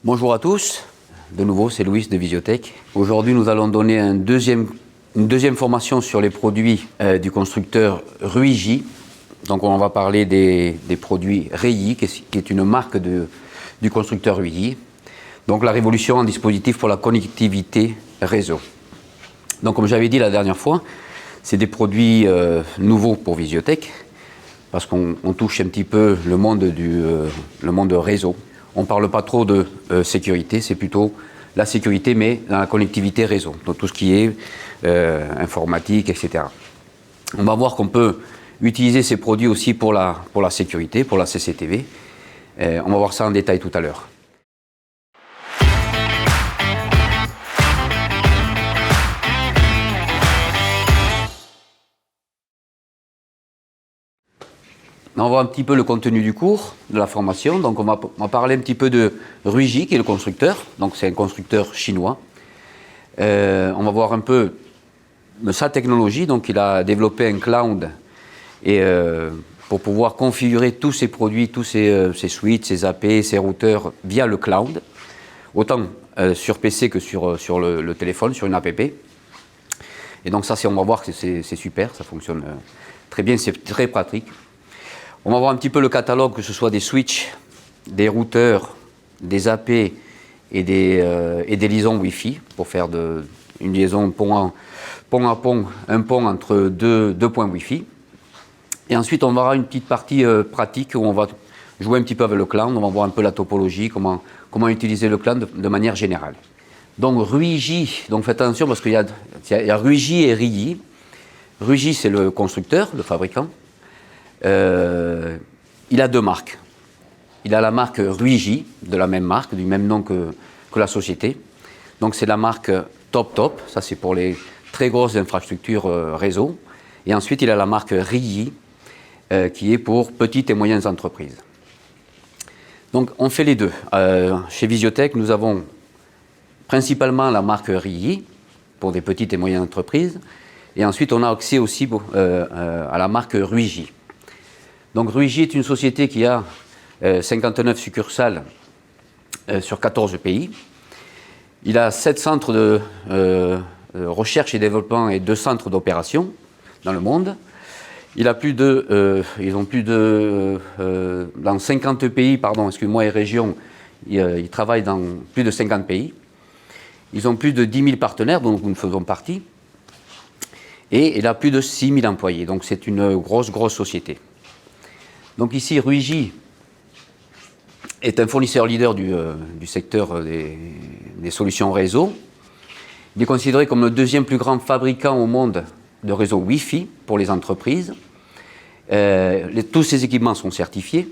Bonjour à tous, de nouveau c'est Louis de Visiotech. Aujourd'hui nous allons donner une deuxième formation sur les produits du constructeur Ruigi. Donc on va parler des produits Reyi, qui est une marque du constructeur Ruigi. Donc la révolution en dispositif pour la connectivité réseau. Donc comme j'avais dit la dernière fois, c'est des produits nouveaux pour Visiotech, parce qu'on touche un petit peu le monde réseau. On ne parle pas trop de sécurité, c'est plutôt la sécurité, mais dans la connectivité réseau, donc tout ce qui est informatique, etc. On va voir qu'on peut utiliser ces produits aussi pour la sécurité, pour la CCTV. On va voir ça en détail tout à l'heure. On voit un petit peu le contenu du cours, de la formation. Donc on va parler un petit peu de Ruigi, qui est le constructeur. Donc c'est un constructeur chinois. On va voir un peu de sa technologie. Donc il a développé un cloud pour pouvoir configurer tous ses produits, tous ses switches, ses AP, ses routeurs via le cloud. Autant sur PC que sur le téléphone, sur une app. Et donc ça, on va voir que c'est super, ça fonctionne très bien, c'est très pratique. On va voir un petit peu le catalogue, que ce soit des switches, des routeurs, des AP et des liaisons Wi-Fi, pour faire une liaison pont à pont, un pont entre deux points Wi-Fi. Et ensuite, on aura une petite partie pratique où on va jouer un petit peu avec le cloud, on va voir un peu la topologie, comment utiliser le cloud de manière générale. Donc Ruigi, donc faites attention parce qu'il y a Ruigi et Reyi. Ruigi, c'est le constructeur, le fabricant. Il a deux marques. Il a la marque Ruigi, de la même marque, du même nom que la société. Donc c'est la marque Top, ça c'est pour les très grosses infrastructures réseau. Et ensuite il a la marque Reyi, qui est pour petites et moyennes entreprises. Donc on fait les deux. Chez Visiotech, nous avons principalement la marque Reyi, pour des petites et moyennes entreprises. Et ensuite on a accès aussi à la marque Ruigi. Donc Ruigi est une société qui a 59 succursales sur 14 pays. Il a 7 centres de recherche et développement et 2 centres d'opération dans le monde. Ils ont dans 50 pays, et régions, ils travaillent dans plus de 50 pays. Ils ont plus de 10 000 partenaires, dont nous faisons partie. Et il a plus de 6 000 employés. Donc c'est une grosse société. Donc ici, Ruigi est un fournisseur leader du secteur des solutions réseau. Il est considéré comme le deuxième plus grand fabricant au monde de réseaux Wi-Fi pour les entreprises. Tous ces équipements sont certifiés.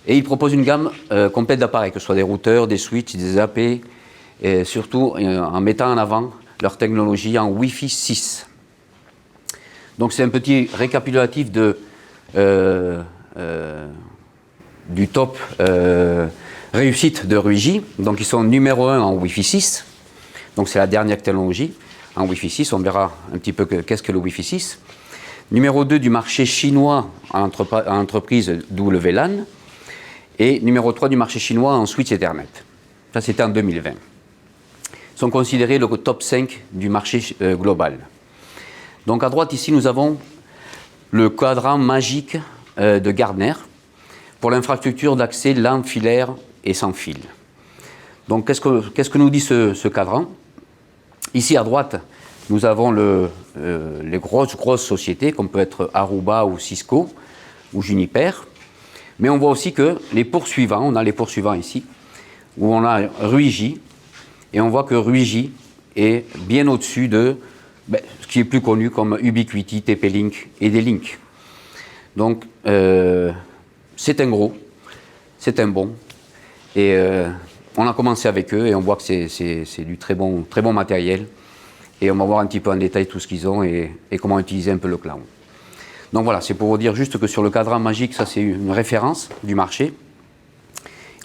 Et il propose une gamme complète d'appareils, que ce soit des routeurs, des switches, des AP, et surtout en mettant en avant leur technologie en Wi-Fi 6. Donc c'est un petit récapitulatif du top réussite de Ruigi. Donc ils sont numéro 1 en Wi-Fi 6. Donc c'est la dernière technologie en Wi-Fi 6. On verra un petit peu qu'est-ce que le Wi-Fi 6. Numéro 2 du marché chinois en entreprise WLAN. Et numéro 3 du marché chinois en switch Ethernet. Ça c'était en 2020. Ils sont considérés le top 5 du marché global. Donc à droite ici nous avons le quadrant magique de Gartner pour l'infrastructure d'accès LAN filaire et sans fil. Donc qu'est-ce que nous dit ce cadran? Ici à droite, nous avons les grosses sociétés comme peut être Aruba ou Cisco ou Juniper. Mais on voit aussi que les poursuivants, on a les poursuivants ici, où on a Ruigi, et on voit que Ruigi est bien au-dessus de ce qui est plus connu comme Ubiquiti, TP-Link et D-Link. Donc, c'est un gros, c'est un bon. Et on a commencé avec eux et on voit que c'est du très bon matériel. Et on va voir un petit peu en détail tout ce qu'ils ont et comment utiliser un peu le cloud. Donc voilà, c'est pour vous dire juste que sur le cadran magique, ça c'est une référence du marché.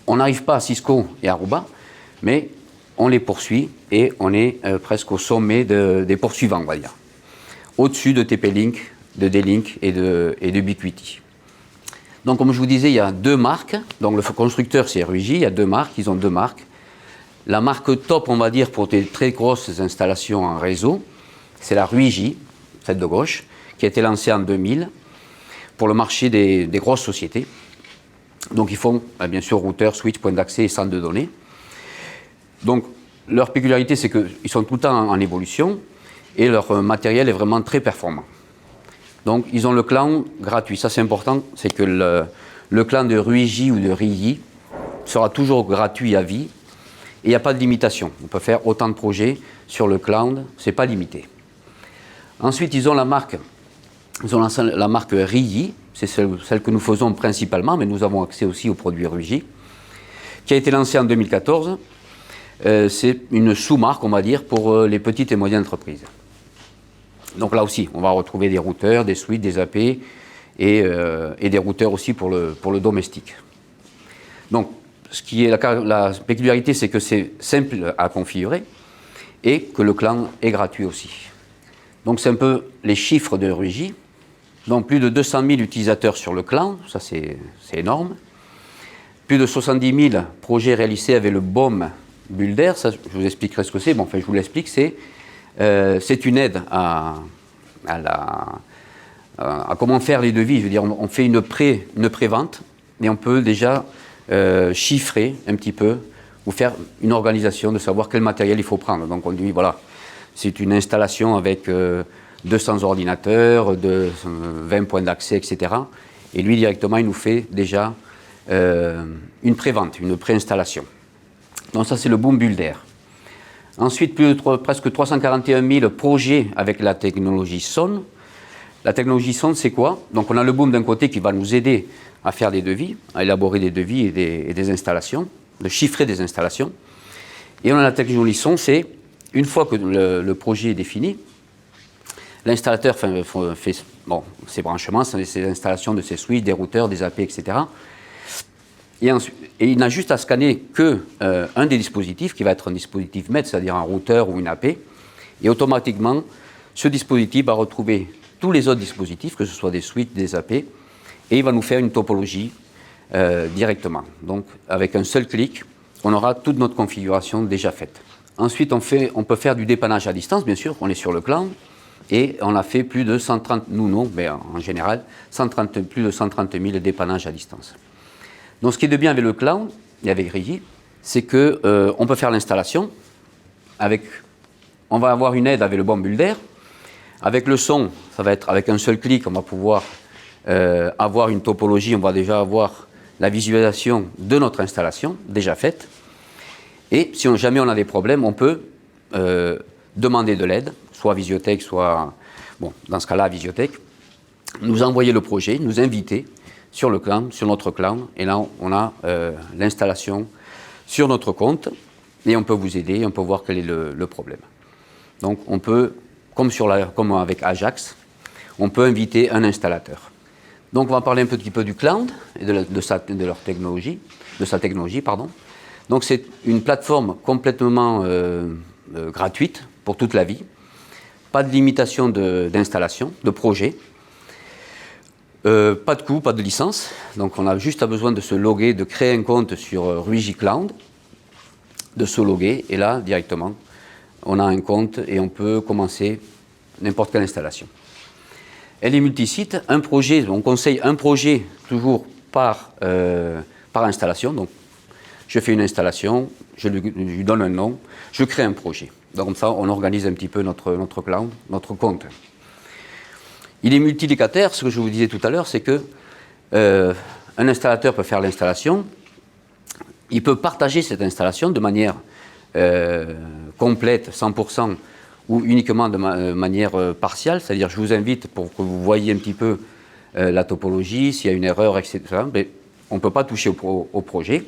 On n'arrive pas à Cisco et Aruba, mais on les poursuit et on est presque au sommet des poursuivants, on va dire. Au-dessus de TP-Link, de D-Link et d'Ubiquiti. Donc comme je vous disais, il y a deux marques. Donc le constructeur c'est Ruigi, il y a deux marques, ils ont deux marques. La marque top, on va dire, pour des très grosses installations en réseau, c'est la Ruigi, celle de gauche, qui a été lancée en 2000 pour le marché des grosses sociétés. Donc ils font bien sûr routeur, switch, point d'accès et centre de données. Donc leur particularité, c'est qu'ils sont tout le temps en évolution et leur matériel est vraiment très performant. Donc ils ont le cloud gratuit. Ça c'est important, c'est que le cloud de Ruigi ou de Rigi sera toujours gratuit à vie et il n'y a pas de limitation. On peut faire autant de projets sur le cloud, ce n'est pas limité. Ensuite, ils ont la marque Rigi, c'est celle que nous faisons principalement, mais nous avons accès aussi aux produits Ruigi, qui a été lancée en 2014. C'est une sous-marque, on va dire, pour les petites et moyennes entreprises. Donc là aussi, on va retrouver des routeurs, des switches, des AP et des routeurs aussi pour le domestique. Donc, ce qui est la particularité, c'est que c'est simple à configurer et que le cloud est gratuit aussi. Donc, c'est un peu les chiffres de Ruigi. Donc, plus de 200 000 utilisateurs sur le cloud, ça c'est énorme. Plus de 70 000 projets réalisés avec le BOM Builder, ça je vous expliquerai ce que c'est. Bon, enfin, je vous l'explique, c'est une aide à comment faire les devis. Je veux dire, on fait une pré-vente et on peut déjà chiffrer un petit peu ou faire une organisation de savoir quel matériel il faut prendre. Donc on dit, voilà, c'est une installation avec 200 ordinateurs, 20 points d'accès, etc. Et lui, directement, il nous fait déjà une pré-vente, une pré-installation. Donc ça, c'est le Boom Builder. Ensuite, presque 341 000 projets avec la technologie SON. La technologie SON, c'est quoi? Donc on a le Boom d'un côté qui va nous aider à faire des devis, à élaborer des devis et des installations, de chiffrer des installations. Et on a la technologie SON, c'est une fois que le projet est défini, l'installateur fait ses branchements, ses installations de ses switches, des routeurs, des AP, etc. Et il n'a juste à scanner qu'un des dispositifs, qui va être un dispositif maître, c'est-à-dire un routeur ou une AP, et automatiquement, ce dispositif va retrouver tous les autres dispositifs, que ce soit des switches, des AP, et il va nous faire une topologie directement. Donc, avec un seul clic, on aura toute notre configuration déjà faite. Ensuite, on peut faire du dépannage à distance, bien sûr, on est sur le cloud, et on a fait plus de 130, nous non, mais en général, plus de 130 000 dépannages à distance. Donc ce qui est de bien avec le cloud et avec Rigi, c'est qu'on peut faire l'installation, on va avoir une aide avec le Boom Builder, avec le son, ça va être avec un seul clic, on va pouvoir avoir une topologie, on va déjà avoir la visualisation de notre installation déjà faite, et si jamais on a des problèmes, on peut demander de l'aide, soit à Visiotech, soit, bon, dans ce cas-là, à Visiotech, nous envoyer le projet, nous inviter sur le cloud, sur notre cloud, et là, on a l'installation sur notre compte, et on peut vous aider, on peut voir quel est le problème. Donc, on peut, comme avec Ajax, on peut inviter un installateur. Donc, on va parler un petit peu du cloud et de sa technologie. Donc, c'est une plateforme complètement gratuite pour toute la vie. Pas de limitation d'installation, de projet. Pas de coût, pas de licence. Donc, on a juste besoin de se loguer, de créer un compte sur Ruigi Cloud, de se loguer, et là, directement, on a un compte et on peut commencer n'importe quelle installation. Elle est multisite. Un projet, on conseille un projet toujours par installation. Donc, je fais une installation, je lui donne un nom, je crée un projet. Donc, comme ça, on organise un petit peu notre cloud, notre compte. Il est multilocataire. Ce que je vous disais tout à l'heure, c'est que un installateur peut faire l'installation. Il peut partager cette installation de manière complète, 100%, ou uniquement de manière partielle. C'est-à-dire, je vous invite pour que vous voyiez un petit peu la topologie, s'il y a une erreur, etc. Mais on ne peut pas toucher au projet.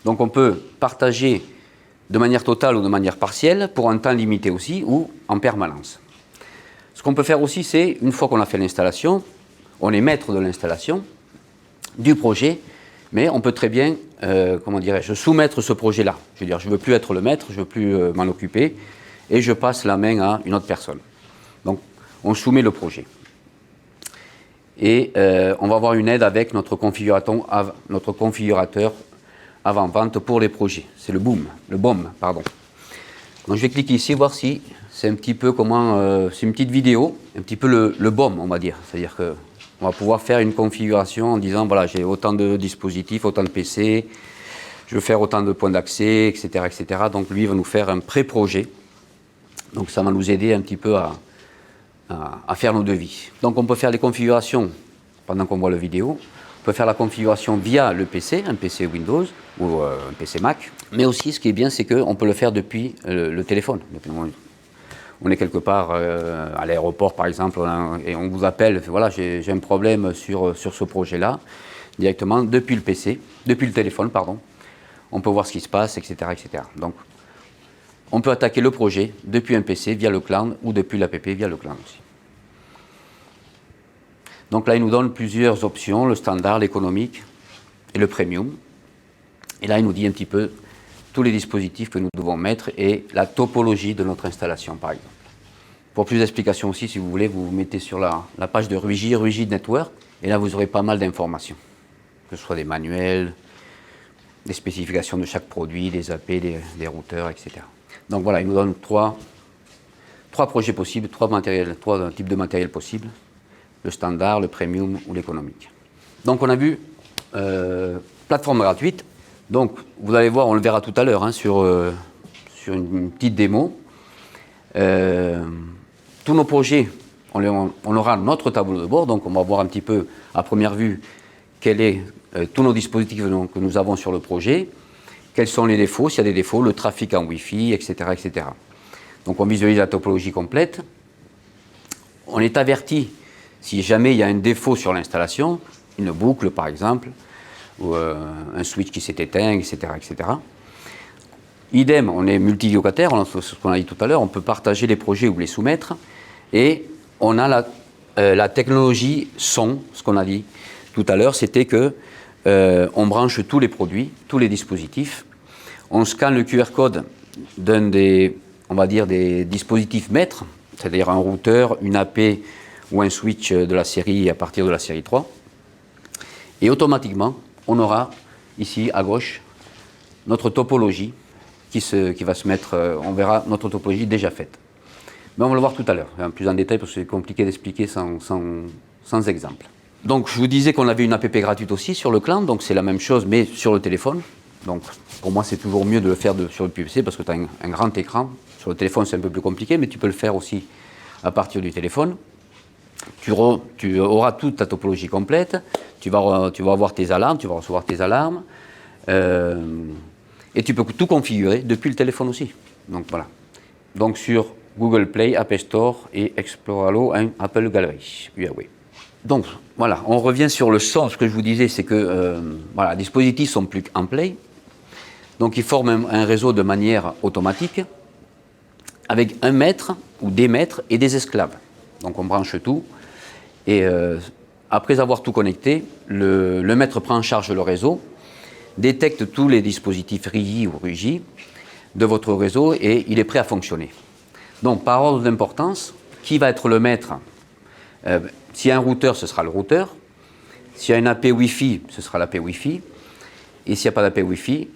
Donc, on peut partager de manière totale ou de manière partielle, pour un temps limité aussi, ou en permanence. Ce qu'on peut faire aussi, c'est, une fois qu'on a fait l'installation, on est maître de l'installation, du projet, mais on peut très bien, soumettre ce projet-là. Je veux dire, je ne veux plus être le maître, je ne veux plus m'en occuper, et je passe la main à une autre personne. Donc, on soumet le projet. Et on va avoir une aide avec notre configurateur avant-vente pour les projets. C'est le BOM, pardon. Donc je vais cliquer ici, voir si c'est un petit peu comment, c'est une petite vidéo, un petit peu le BOM, on va dire. C'est-à-dire qu'on va pouvoir faire une configuration en disant, voilà, j'ai autant de dispositifs, autant de PC, je veux faire autant de points d'accès, etc., etc. Donc lui, il va nous faire un pré-projet. Donc ça va nous aider un petit peu à faire nos devis. Donc on peut faire les configurations pendant qu'on voit la vidéo. On peut faire la configuration via le PC, un PC Windows ou un PC Mac. Mais aussi, ce qui est bien, c'est qu'on peut le faire depuis le téléphone. On est quelque part à l'aéroport, par exemple, et on vous appelle, voilà, j'ai un problème sur ce projet-là, directement depuis le PC, depuis le téléphone, pardon. On peut voir ce qui se passe, etc., etc. Donc, on peut attaquer le projet depuis un PC via le cloud ou depuis l'app via le cloud aussi. Donc là, il nous donne plusieurs options, le standard, l'économique et le premium. Et là, il nous dit un petit peu tous les dispositifs que nous devons mettre et la topologie de notre installation, par exemple. Pour plus d'explications aussi, si vous voulez, vous vous mettez sur la page de Ruigi Network, et là, vous aurez pas mal d'informations, que ce soit des manuels, des spécifications de chaque produit, des AP, des routeurs, etc. Donc voilà, il nous donne trois projets possibles, trois types de matériel possibles, le standard, le premium ou l'économique. Donc on a vu plateforme gratuite. Donc vous allez voir, on le verra tout à l'heure hein, sur une petite démo. Tous nos projets, on aura notre tableau de bord, donc on va voir un petit peu à première vue quel est tous nos dispositifs que nous avons sur le projet, quels sont les défauts, s'il y a des défauts, le trafic en Wi-Fi, etc., etc. Donc on visualise la topologie complète. On est averti si jamais il y a un défaut sur l'installation, une boucle par exemple, ou un switch qui s'est éteint, etc., etc. Idem, on est multilocataire, ce qu'on a dit tout à l'heure, on peut partager les projets ou les soumettre, et on a la technologie son, ce qu'on a dit tout à l'heure, c'était que on branche tous les produits, tous les dispositifs, on scanne le QR code d'un on va dire des dispositifs maîtres, c'est-à-dire un routeur, une AP ou un switch de la série à partir de la série 3, et automatiquement, on aura ici à gauche notre topologie qui va se mettre, on verra notre topologie déjà faite. Mais on va le voir tout à l'heure, plus en détail parce que c'est compliqué d'expliquer sans exemple. Donc je vous disais qu'on avait une app gratuite aussi sur le cloud, donc c'est la même chose mais sur le téléphone. Donc pour moi c'est toujours mieux de le faire sur le PC parce que tu as un grand écran. Sur le téléphone c'est un peu plus compliqué mais tu peux le faire aussi à partir du téléphone. Tu auras toute ta topologie complète, tu vas avoir tes alarmes, tu vas recevoir tes alarmes et tu peux tout configurer depuis le téléphone aussi. Donc voilà. Donc sur Google Play, App Store et Exploralo, Apple Gallery, Huawei. Donc voilà, on revient sur le son. Ce que je vous disais, c'est que voilà, les dispositifs sont plus en play. Donc ils forment un réseau de manière automatique avec un maître ou des maîtres et des esclaves. Donc on branche tout et après avoir tout connecté, le maître prend en charge le réseau, détecte tous les dispositifs RIGI ou RUGI de votre réseau et il est prêt à fonctionner. Donc par ordre d'importance, qui va être le maître? S'il y a un routeur, ce sera le routeur. S'il y a une AP Wi-Fi, ce sera l'AP Wi-Fi. Et s'il n'y a pas d'AP Wi-Fi,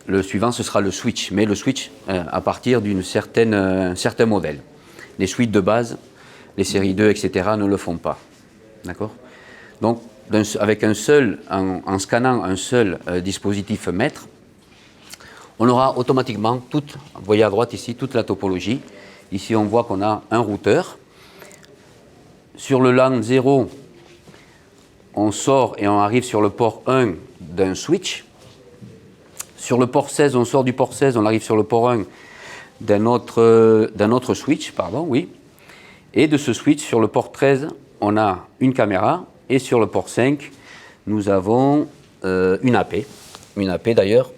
le suivant, ce sera le switch. Mais le switch à partir d'un certain modèle. Les switches de base, les séries 2, etc. ne le font pas. D'accord? Donc, en scannant un seul dispositif maître, on aura automatiquement vous voyez à droite ici, toute la topologie. Ici, on voit qu'on a un routeur. Sur le LAN 0, on sort et on arrive sur le port 1 d'un switch. Sur le port 16, on sort du port 16, on arrive sur le port 1 d'un autre switch, pardon, oui. Et de ce switch, sur le port 13, on a une caméra. Et sur le port 5, nous avons une AP. Une AP d'ailleurs.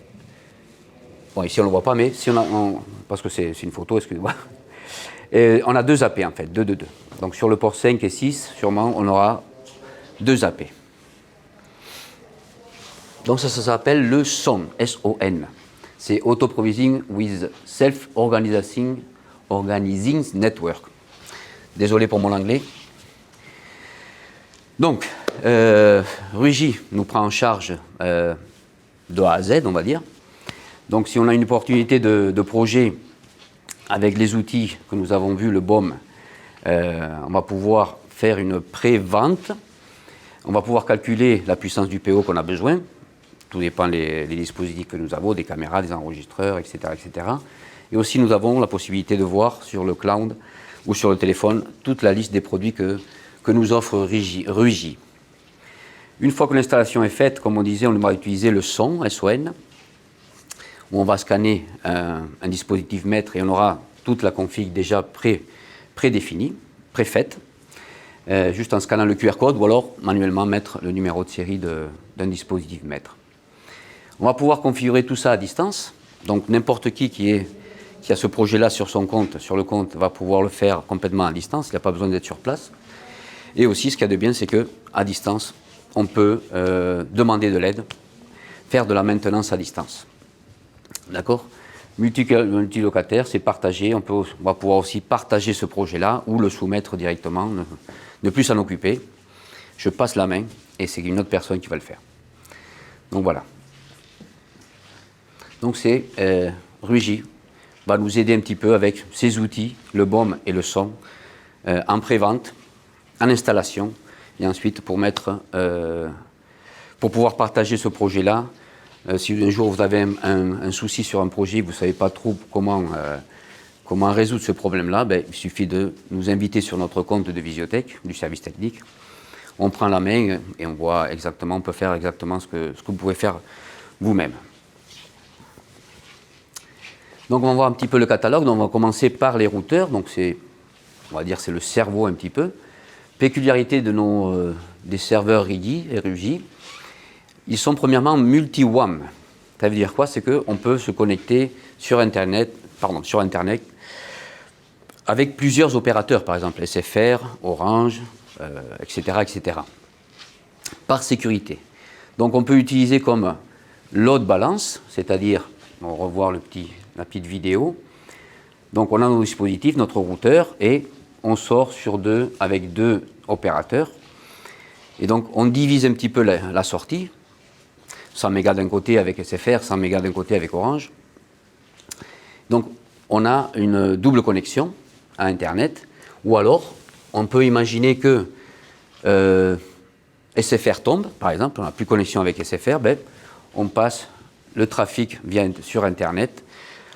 Bon, ici on ne le voit pas, mais si parce que c'est une photo, excusez-moi. On a deux AP en fait, deux. Donc sur le port 5 et 6, sûrement, on aura deux AP. Donc ça s'appelle le SON, S-O-N. C'est Auto Provisioning with Self-Organizing Network. Désolé pour mon anglais. Donc, Ruigi nous prend en charge de A à Z, on va dire. Donc si on a une opportunité de projet avec les outils que nous avons vus, le BOM, on va pouvoir faire une pré-vente. On va pouvoir calculer la puissance du PO qu'on a besoin. Tout dépend des dispositifs que nous avons, des caméras, des enregistreurs, etc., etc. Et aussi, nous avons la possibilité de voir sur le cloud ou sur le téléphone toute la liste des produits que nous offre Ruigi. Une fois que l'installation est faite, comme on disait, on va utiliser le son, SON, où on va scanner un dispositif maître et on aura toute la config déjà prédéfinie, préfaite, juste en scannant le QR code ou alors manuellement mettre le numéro de série d'un dispositif maître. On va pouvoir configurer tout ça à distance, donc n'importe qui a ce projet-là sur son compte, sur le compte, va pouvoir le faire complètement à distance, il n'y a pas besoin d'être sur place. Et aussi, ce qu'il y a de bien, c'est qu'à distance, on peut demander de l'aide, faire de la maintenance à distance. D'accord ? Multilocataire, c'est partagé. On va pouvoir aussi partager ce projet-là ou le soumettre directement, ne plus s'en occuper. Je passe la main et c'est une autre personne qui va le faire. Donc voilà. Donc c'est Ruigi va nous aider un petit peu avec ses outils, le BOM et le son, en pré-vente, en installation et ensuite pour pouvoir partager ce projet-là. Si un jour vous avez un souci sur un projet, vous ne savez pas trop comment résoudre ce problème-là, il suffit de nous inviter sur notre compte de Visiotech, du service technique. On prend la main et on voit exactement, on peut faire exactement ce que vous pouvez faire vous-même. Donc on va voir un petit peu le catalogue. Donc on va commencer par les routeurs. Donc on va dire c'est le cerveau un petit peu. Péculiarité des serveurs Ruigi. Ils sont premièrement multi-WAM. Ça veut dire quoi? C'est qu'on peut se connecter sur Internet avec plusieurs opérateurs, par exemple SFR, Orange, etc., etc. Par sécurité. Donc on peut utiliser comme load balance, c'est-à-dire, on va revoir la petite vidéo. Donc on a nos dispositifs, notre routeur, et on sort avec deux opérateurs. Et donc on divise un petit peu la sortie. 100 mégas d'un côté avec SFR, 100 mégas d'un côté avec Orange. Donc, on a une double connexion à Internet, ou alors, on peut imaginer que SFR tombe, par exemple, on n'a plus connexion avec SFR, on passe le trafic sur Internet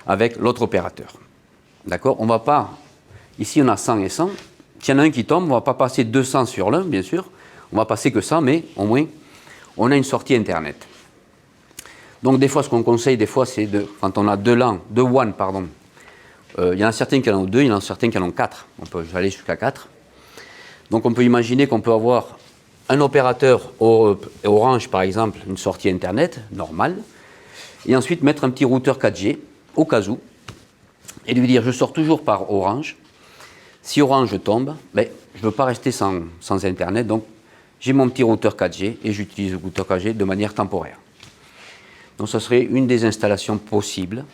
avec l'autre opérateur. D'accord? On va pas, ici on a 100 et 100, s'il y en a un qui tombe, on ne va pas passer 200 sur l'un, bien sûr, on va passer que 100, mais au moins, on a une sortie Internet. Donc des fois, ce qu'on conseille, c'est quand on a deux WAN, il y en a certains qui en ont deux, il y en a certains qui en ont quatre. On peut aller jusqu'à 4. Donc on peut imaginer qu'on peut avoir un opérateur Orange, par exemple, une sortie Internet normale, et ensuite mettre un petit routeur 4G au cas où, et lui dire je sors toujours par Orange. Si Orange tombe, je ne veux pas rester sans Internet, donc j'ai mon petit routeur 4G et j'utilise le routeur 4G de manière temporaire. Donc ce serait une des installations possibles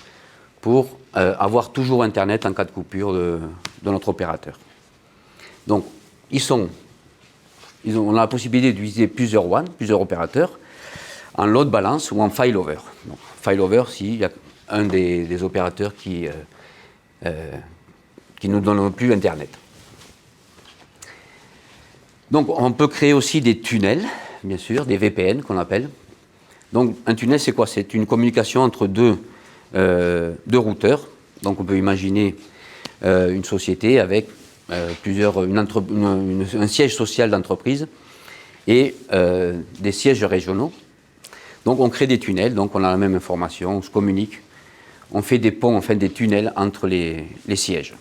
pour avoir toujours Internet en cas de coupure de notre opérateur. Donc on a la possibilité d'utiliser plusieurs WAN, plusieurs opérateurs, en load balance ou en failover. Donc, failover s'il y a un des opérateurs qui ne nous donne plus Internet. Donc on peut créer aussi des tunnels, bien sûr, des VPN qu'on appelle. Donc un tunnel, c'est quoi? C'est une communication entre deux routeurs. Donc on peut imaginer une société avec un siège social d'entreprise et des sièges régionaux. Donc on crée des tunnels, donc on a la même information, on se communique, on fait des ponts, on fait des tunnels entre les sièges.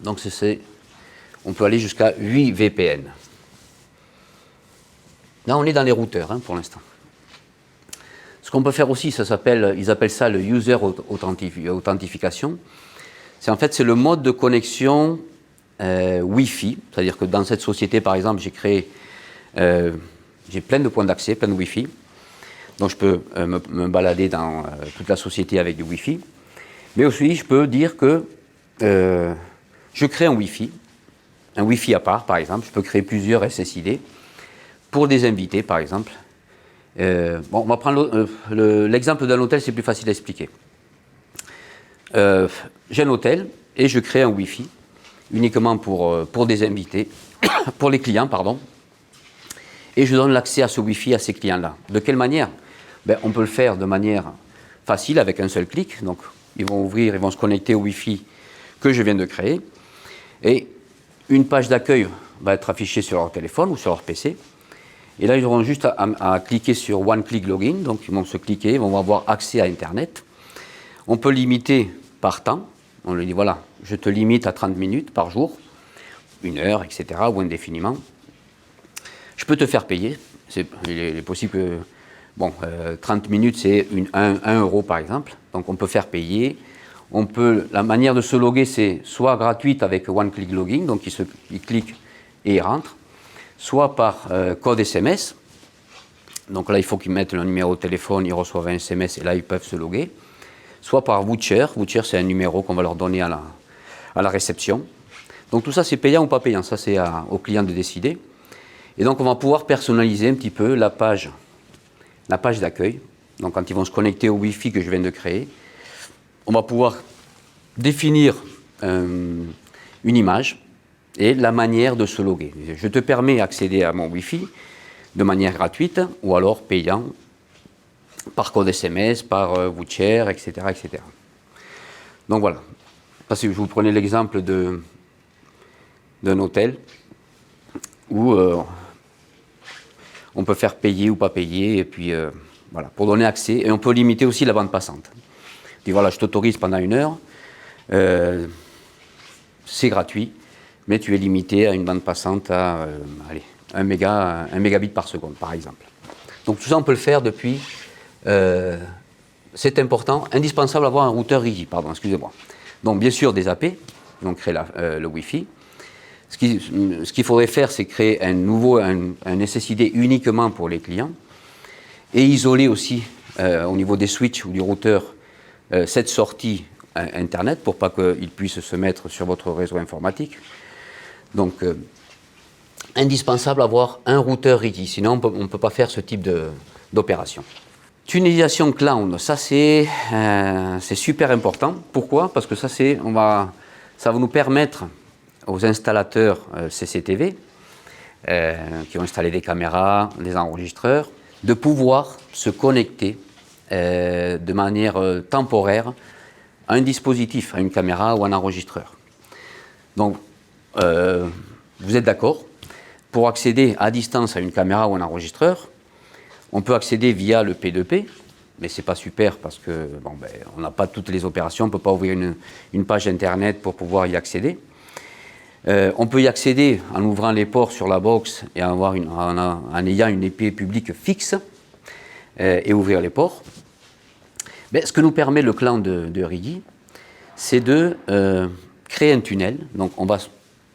Donc on peut aller jusqu'à 8 VPN. Là on est dans les routeurs pour l'instant. Ce qu'on peut faire aussi, ils appellent ça le user authentification. C'est le mode de connexion Wi-Fi. C'est-à-dire que dans cette société, par exemple, j'ai plein de points d'accès, plein de Wi-Fi. Donc je peux me balader dans toute la société avec du Wi-Fi. Mais aussi, je peux dire que je crée un Wi-Fi à part, par exemple. Je peux créer plusieurs SSID pour des invités, par exemple. Bon, on va prendre l'exemple d'un hôtel, c'est plus facile à expliquer. J'ai un hôtel et je crée un Wi-Fi uniquement pour des invités, pour les clients, pardon. Et je donne l'accès à ce Wi-Fi à ces clients-là. De quelle manière? On peut le faire de manière facile avec un seul clic. Donc, ils vont se connecter au Wi-Fi que je viens de créer. Et une page d'accueil va être affichée sur leur téléphone ou sur leur PC. Et là, ils auront juste à cliquer sur One Click Login. Donc, ils vont se cliquer, ils vont avoir accès à Internet. On peut limiter par temps. On lui dit, voilà, je te limite à 30 minutes par jour, 1 heure, etc., ou indéfiniment. Je peux te faire payer. Il est possible que... Bon, 30 minutes, c'est 1 euro, par exemple. Donc, on peut faire payer. La manière de se loguer, c'est soit gratuite avec One Click Login, donc il clique et il rentre, soit par code SMS. Donc là, il faut qu'ils mettent le numéro de téléphone, ils reçoivent un SMS et là, ils peuvent se loguer. Soit par voucher. Voucher, c'est un numéro qu'on va leur donner à la réception. Donc tout ça, c'est payant ou pas payant. Ça, c'est au client de décider. Et donc, on va pouvoir personnaliser un petit peu la page d'accueil. Donc, quand ils vont se connecter au Wi-Fi que je viens de créer, on va pouvoir définir une image et la manière de se loguer. Je te permets d'accéder à mon Wi-Fi de manière gratuite ou alors payant par code SMS, par voucher, etc., etc. Donc voilà. Parce que je vous prenais l'exemple d'un hôtel où on peut faire payer ou pas payer, et puis voilà, pour donner accès. Et on peut limiter aussi la bande passante. Je dis voilà, je t'autorise pendant 1 heure, c'est gratuit, mais tu es limité à une bande passante à 1 mégabit par seconde, par exemple. Donc tout ça, on peut le faire depuis... c'est important, indispensable d'avoir un routeur RIGI, pardon, excusez-moi. Donc bien sûr des AP, donc créer le Wi-Fi. Ce qu'il faudrait faire, c'est créer un SSID uniquement pour les clients et isoler aussi au niveau des switches ou du routeur cette sortie Internet pour pas qu'il puisse se mettre sur votre réseau informatique. Donc indispensable d'avoir un routeur RIGI, sinon on ne peut pas faire ce type d'opération. Tunnalisation cloud, ça c'est super important. Pourquoi? Parce que ça va nous permettre aux installateurs CCTV qui ont installé des caméras, des enregistreurs, de pouvoir se connecter de manière temporaire à un dispositif, à une caméra ou un enregistreur. Donc, vous êtes d'accord? Pour accéder à distance à une caméra ou un enregistreur, on peut accéder via le P2P, mais ce n'est pas super parce que on n'a pas toutes les opérations, on ne peut pas ouvrir une page Internet pour pouvoir y accéder. On peut y accéder en ouvrant les ports sur la box et en ayant une IP publique fixe et ouvrir les ports. Mais ce que nous permet le clan de RIGI, c'est de créer un tunnel. Donc on va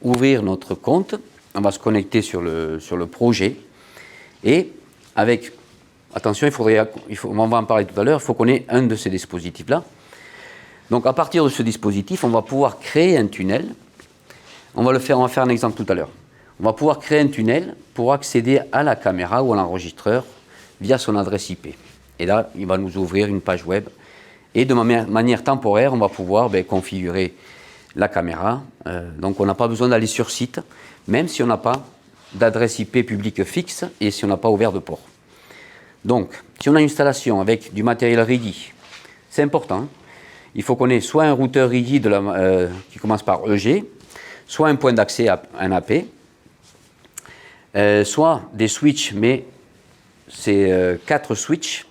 ouvrir notre compte, on va se connecter sur le projet et avec... Attention, on va en parler tout à l'heure, il faut qu'on ait un de ces dispositifs-là. Donc à partir de ce dispositif, on va pouvoir créer un tunnel. On va faire un exemple tout à l'heure. On va pouvoir créer un tunnel pour accéder à la caméra ou à l'enregistreur via son adresse IP. Et là, il va nous ouvrir une page web. Et de manière temporaire, on va pouvoir configurer la caméra. Donc on n'a pas besoin d'aller sur site, même si on n'a pas d'adresse IP publique fixe et si on n'a pas ouvert de port. Donc, si on a une installation avec du matériel RIGI, c'est important. Il faut qu'on ait soit un routeur RIGI qui commence par EG, soit un point d'accès à un AP, soit des switches, mais c'est 4 switches,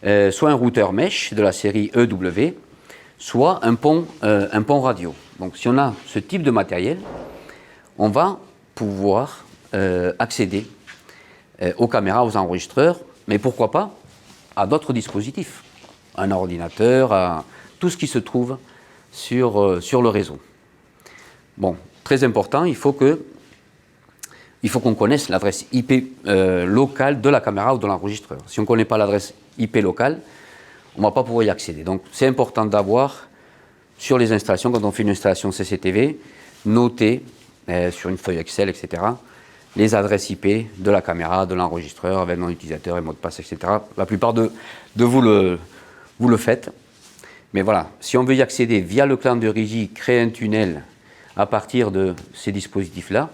soit un routeur mesh de la série EW, soit un pont radio. Donc, si on a ce type de matériel, on va pouvoir accéder aux caméras, aux enregistreurs, mais pourquoi pas à d'autres dispositifs, un ordinateur, à tout ce qui se trouve sur le réseau. Bon, très important, il faut qu'on connaisse l'adresse IP locale de la caméra ou de l'enregistreur. Si on ne connaît pas l'adresse IP locale, on ne va pas pouvoir y accéder. Donc c'est important d'avoir sur les installations, quand on fait une installation CCTV, noter sur une feuille Excel, etc., les adresses IP de la caméra, de l'enregistreur, avec nom utilisateur et mot de passe, etc. La plupart de vous le faites. Mais voilà, si on veut y accéder via le clan de régie, créer un tunnel à partir de ces dispositifs-là,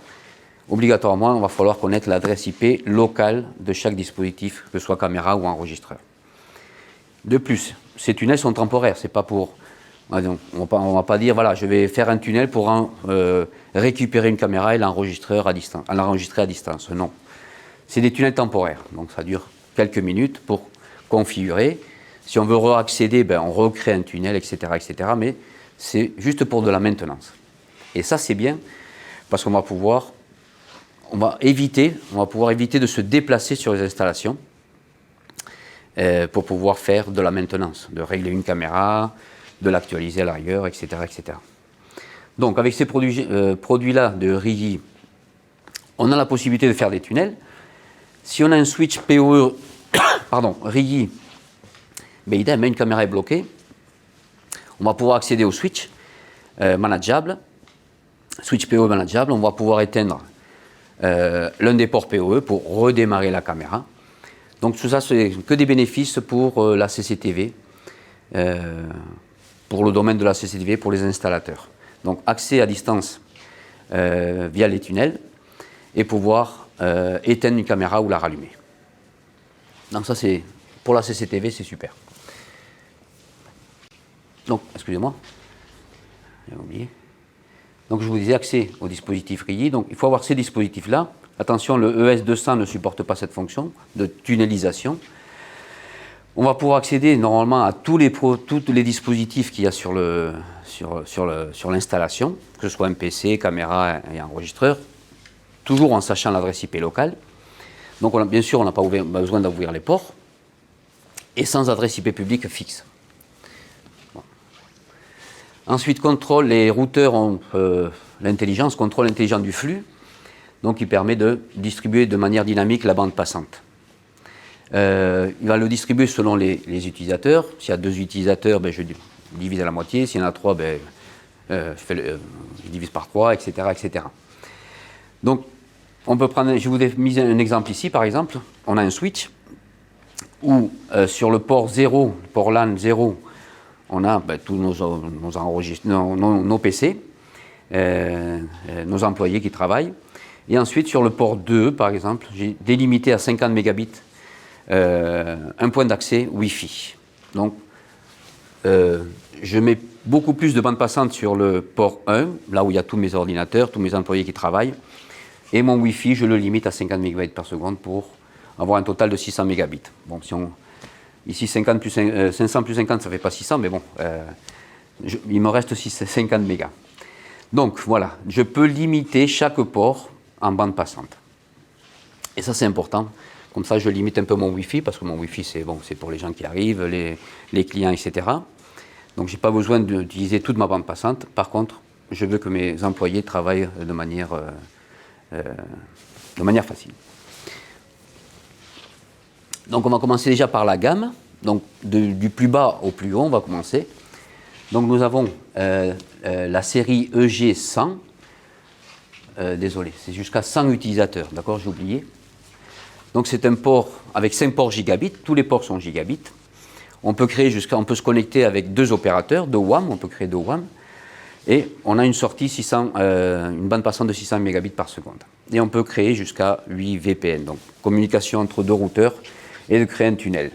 obligatoirement, il va falloir connaître l'adresse IP locale de chaque dispositif, que ce soit caméra ou enregistreur. De plus, ces tunnels sont temporaires, c'est pas pour... On ne va pas dire, voilà, je vais faire un tunnel pour récupérer une caméra et l'enregistrer à distance. Non. C'est des tunnels temporaires, donc ça dure quelques minutes pour configurer. Si on veut réaccéder, ben, on recrée un tunnel, etc., etc. Mais c'est juste pour de la maintenance. Et ça, c'est bien, parce qu'on va pouvoir éviter de se déplacer sur les installations pour pouvoir faire de la maintenance, de régler une caméra, de l'actualiser à l'arrière, etc., etc. Donc, avec ces produits-là de RIGI, on a la possibilité de faire des tunnels. Si on a un switch PoE, RIGI, ben, idem, une caméra est bloquée, on va pouvoir accéder au switch manageable, switch PoE manageable, on va pouvoir éteindre l'un des ports PoE pour redémarrer la caméra. Donc tout ça, c'est que des bénéfices pour la CCTV, pour le domaine de la CCTV, pour les installateurs. Donc accès à distance via les tunnels et pouvoir éteindre une caméra ou la rallumer. Donc ça, c'est pour la CCTV, c'est super. Donc, excusez-moi, j'ai oublié. Donc je vous disais accès au dispositif RIGI. Donc il faut avoir ces dispositifs-là. Attention, le ES200 ne supporte pas cette fonction de tunnelisation. On va pouvoir accéder normalement à tous les dispositifs qu'il y a sur l'installation, que ce soit un PC, caméra et enregistreur, toujours en sachant l'adresse IP locale. Donc bien sûr, on n'a pas besoin d'ouvrir les ports, et sans adresse IP publique fixe. Bon. Ensuite, les routeurs ont contrôle intelligent du flux, donc il permet de distribuer de manière dynamique la bande passante. Il va le distribuer selon les utilisateurs. S'il y a 2 utilisateurs, ben, je divise à la moitié. S'il y en a 3, ben, je divise par 3, etc., etc. Donc, on peut prendre, je vous ai mis un exemple ici, par exemple. On a un switch où, sur le port 0, le port LAN 0, on a ben, tous nos PC, nos employés qui travaillent. Et ensuite, sur le port 2, par exemple, j'ai délimité à 50 mégabits un point d'accès Wi-Fi. Donc, je mets beaucoup plus de bande passante sur le port 1, là où il y a tous mes ordinateurs, tous mes employés qui travaillent. Et mon Wi-Fi, je le limite à 50 mégabits par seconde pour avoir un total de 600 mégabits. Bon, ici, 500 plus 50, ça ne fait pas 600, mais bon, il me reste 50 mégas. Donc, voilà, je peux limiter chaque port en bande passante. Et ça, c'est important. Comme ça, je limite un peu mon Wi-Fi, parce que mon Wi-Fi, c'est pour les gens qui arrivent, les clients, etc. Donc, je n'ai pas besoin d'utiliser toute ma bande passante. Par contre, je veux que mes employés travaillent de manière facile. Donc, on va commencer déjà par la gamme. Donc, du plus bas au plus haut, on va commencer. Donc, nous avons la série EG100. Désolé, c'est jusqu'à 100 utilisateurs. D'accord, j'ai oublié. Donc c'est un port avec 5 ports gigabits, tous les ports sont gigabits. On peut se connecter avec 2 opérateurs, 2 WAM, on peut créer 2 WAM. Et on a une sortie une bande passante de 600 mégabits par seconde. Et on peut créer jusqu'à 8 VPN, donc communication entre 2 routeurs et de créer un tunnel.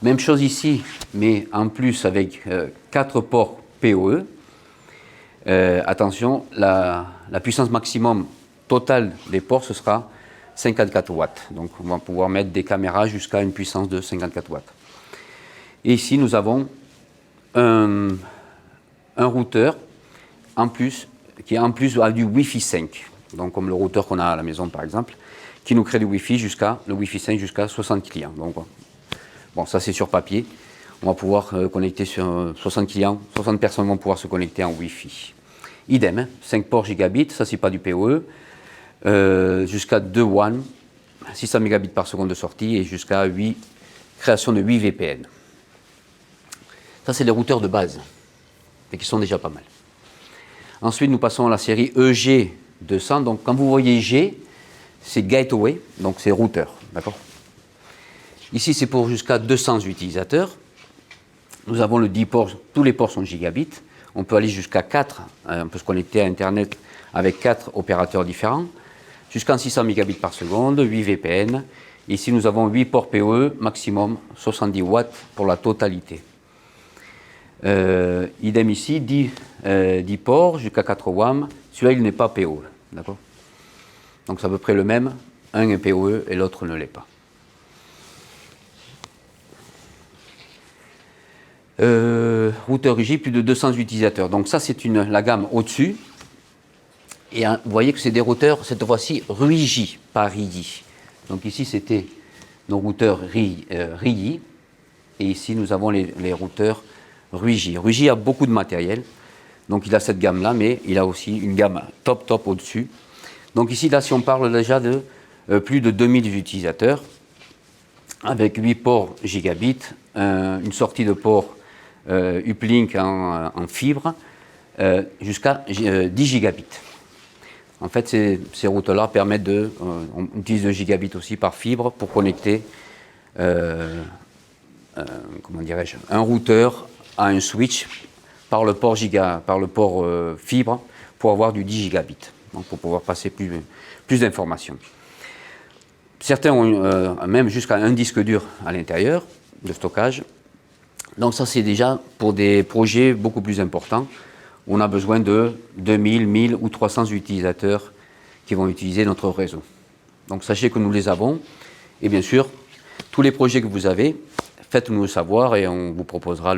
Même chose ici, mais en plus avec 4 ports PoE. Attention, la puissance maximum totale des ports, ce sera 54 watts. Donc on va pouvoir mettre des caméras jusqu'à une puissance de 54 watts. Et ici, nous avons un routeur qui en plus a du Wi-Fi 5. Donc comme le routeur qu'on a à la maison par exemple, qui nous crée du Wi-Fi le Wi-Fi 5 jusqu'à 60 clients. Donc bon, ça c'est sur papier. On va pouvoir connecter sur 60 clients, 60 personnes vont pouvoir se connecter en Wi-Fi. Idem, 5 ports gigabits, ça c'est pas du PoE. Jusqu'à 2 WAN, 600 mégabits par seconde de sortie et jusqu'à création de 8 VPN. Ça, c'est les routeurs de base, et qui sont déjà pas mal. Ensuite, nous passons à la série EG 200. Donc quand vous voyez G, c'est gateway, donc c'est routeur. D'accord. Ici, c'est pour jusqu'à 200 utilisateurs. Nous avons le 10 ports, tous les ports sont gigabits. On peut aller jusqu'à 4, on peut se connecter à Internet avec 4 opérateurs différents, jusqu'à 600 mégabits par seconde, 8 VPN. Ici, nous avons 8 ports PoE, maximum 70 watts pour la totalité. Idem ici, 10 ports jusqu'à 4 WAM. Celui-là, il n'est pas PoE. D'accord. Donc, c'est à peu près le même. Un est PoE et l'autre ne l'est pas. Routeur Rigi, plus de 200 utilisateurs. Donc, ça, c'est la gamme au-dessus. Et vous voyez que c'est des routeurs, cette fois-ci, Rigi, pas Rigi. Donc, ici, c'était nos routeurs Rigi. Et ici, nous avons les routeurs Rigi. Rigi a beaucoup de matériel. Donc, il a cette gamme-là, mais il a aussi une gamme top au-dessus. Donc, ici, là, si on parle déjà de plus de 2000 utilisateurs, avec 8 ports gigabits, une sortie de port uplink en fibre, jusqu'à 10 gigabits. En fait, ces routeurs-là permettent on utilise le gigabit aussi par fibre pour connecter, comment dirais-je, un routeur à un switch par le port fibre pour avoir du 10 gigabits, donc pour pouvoir passer plus d'informations. Certains ont même jusqu'à un disque dur à l'intérieur de stockage. Donc ça, c'est déjà pour des projets beaucoup plus importants. On a besoin de 2000, 1000 ou 300 utilisateurs qui vont utiliser notre réseau. Donc sachez que nous les avons. Et bien sûr, tous les projets que vous avez, faites-nous le savoir et on vous proposera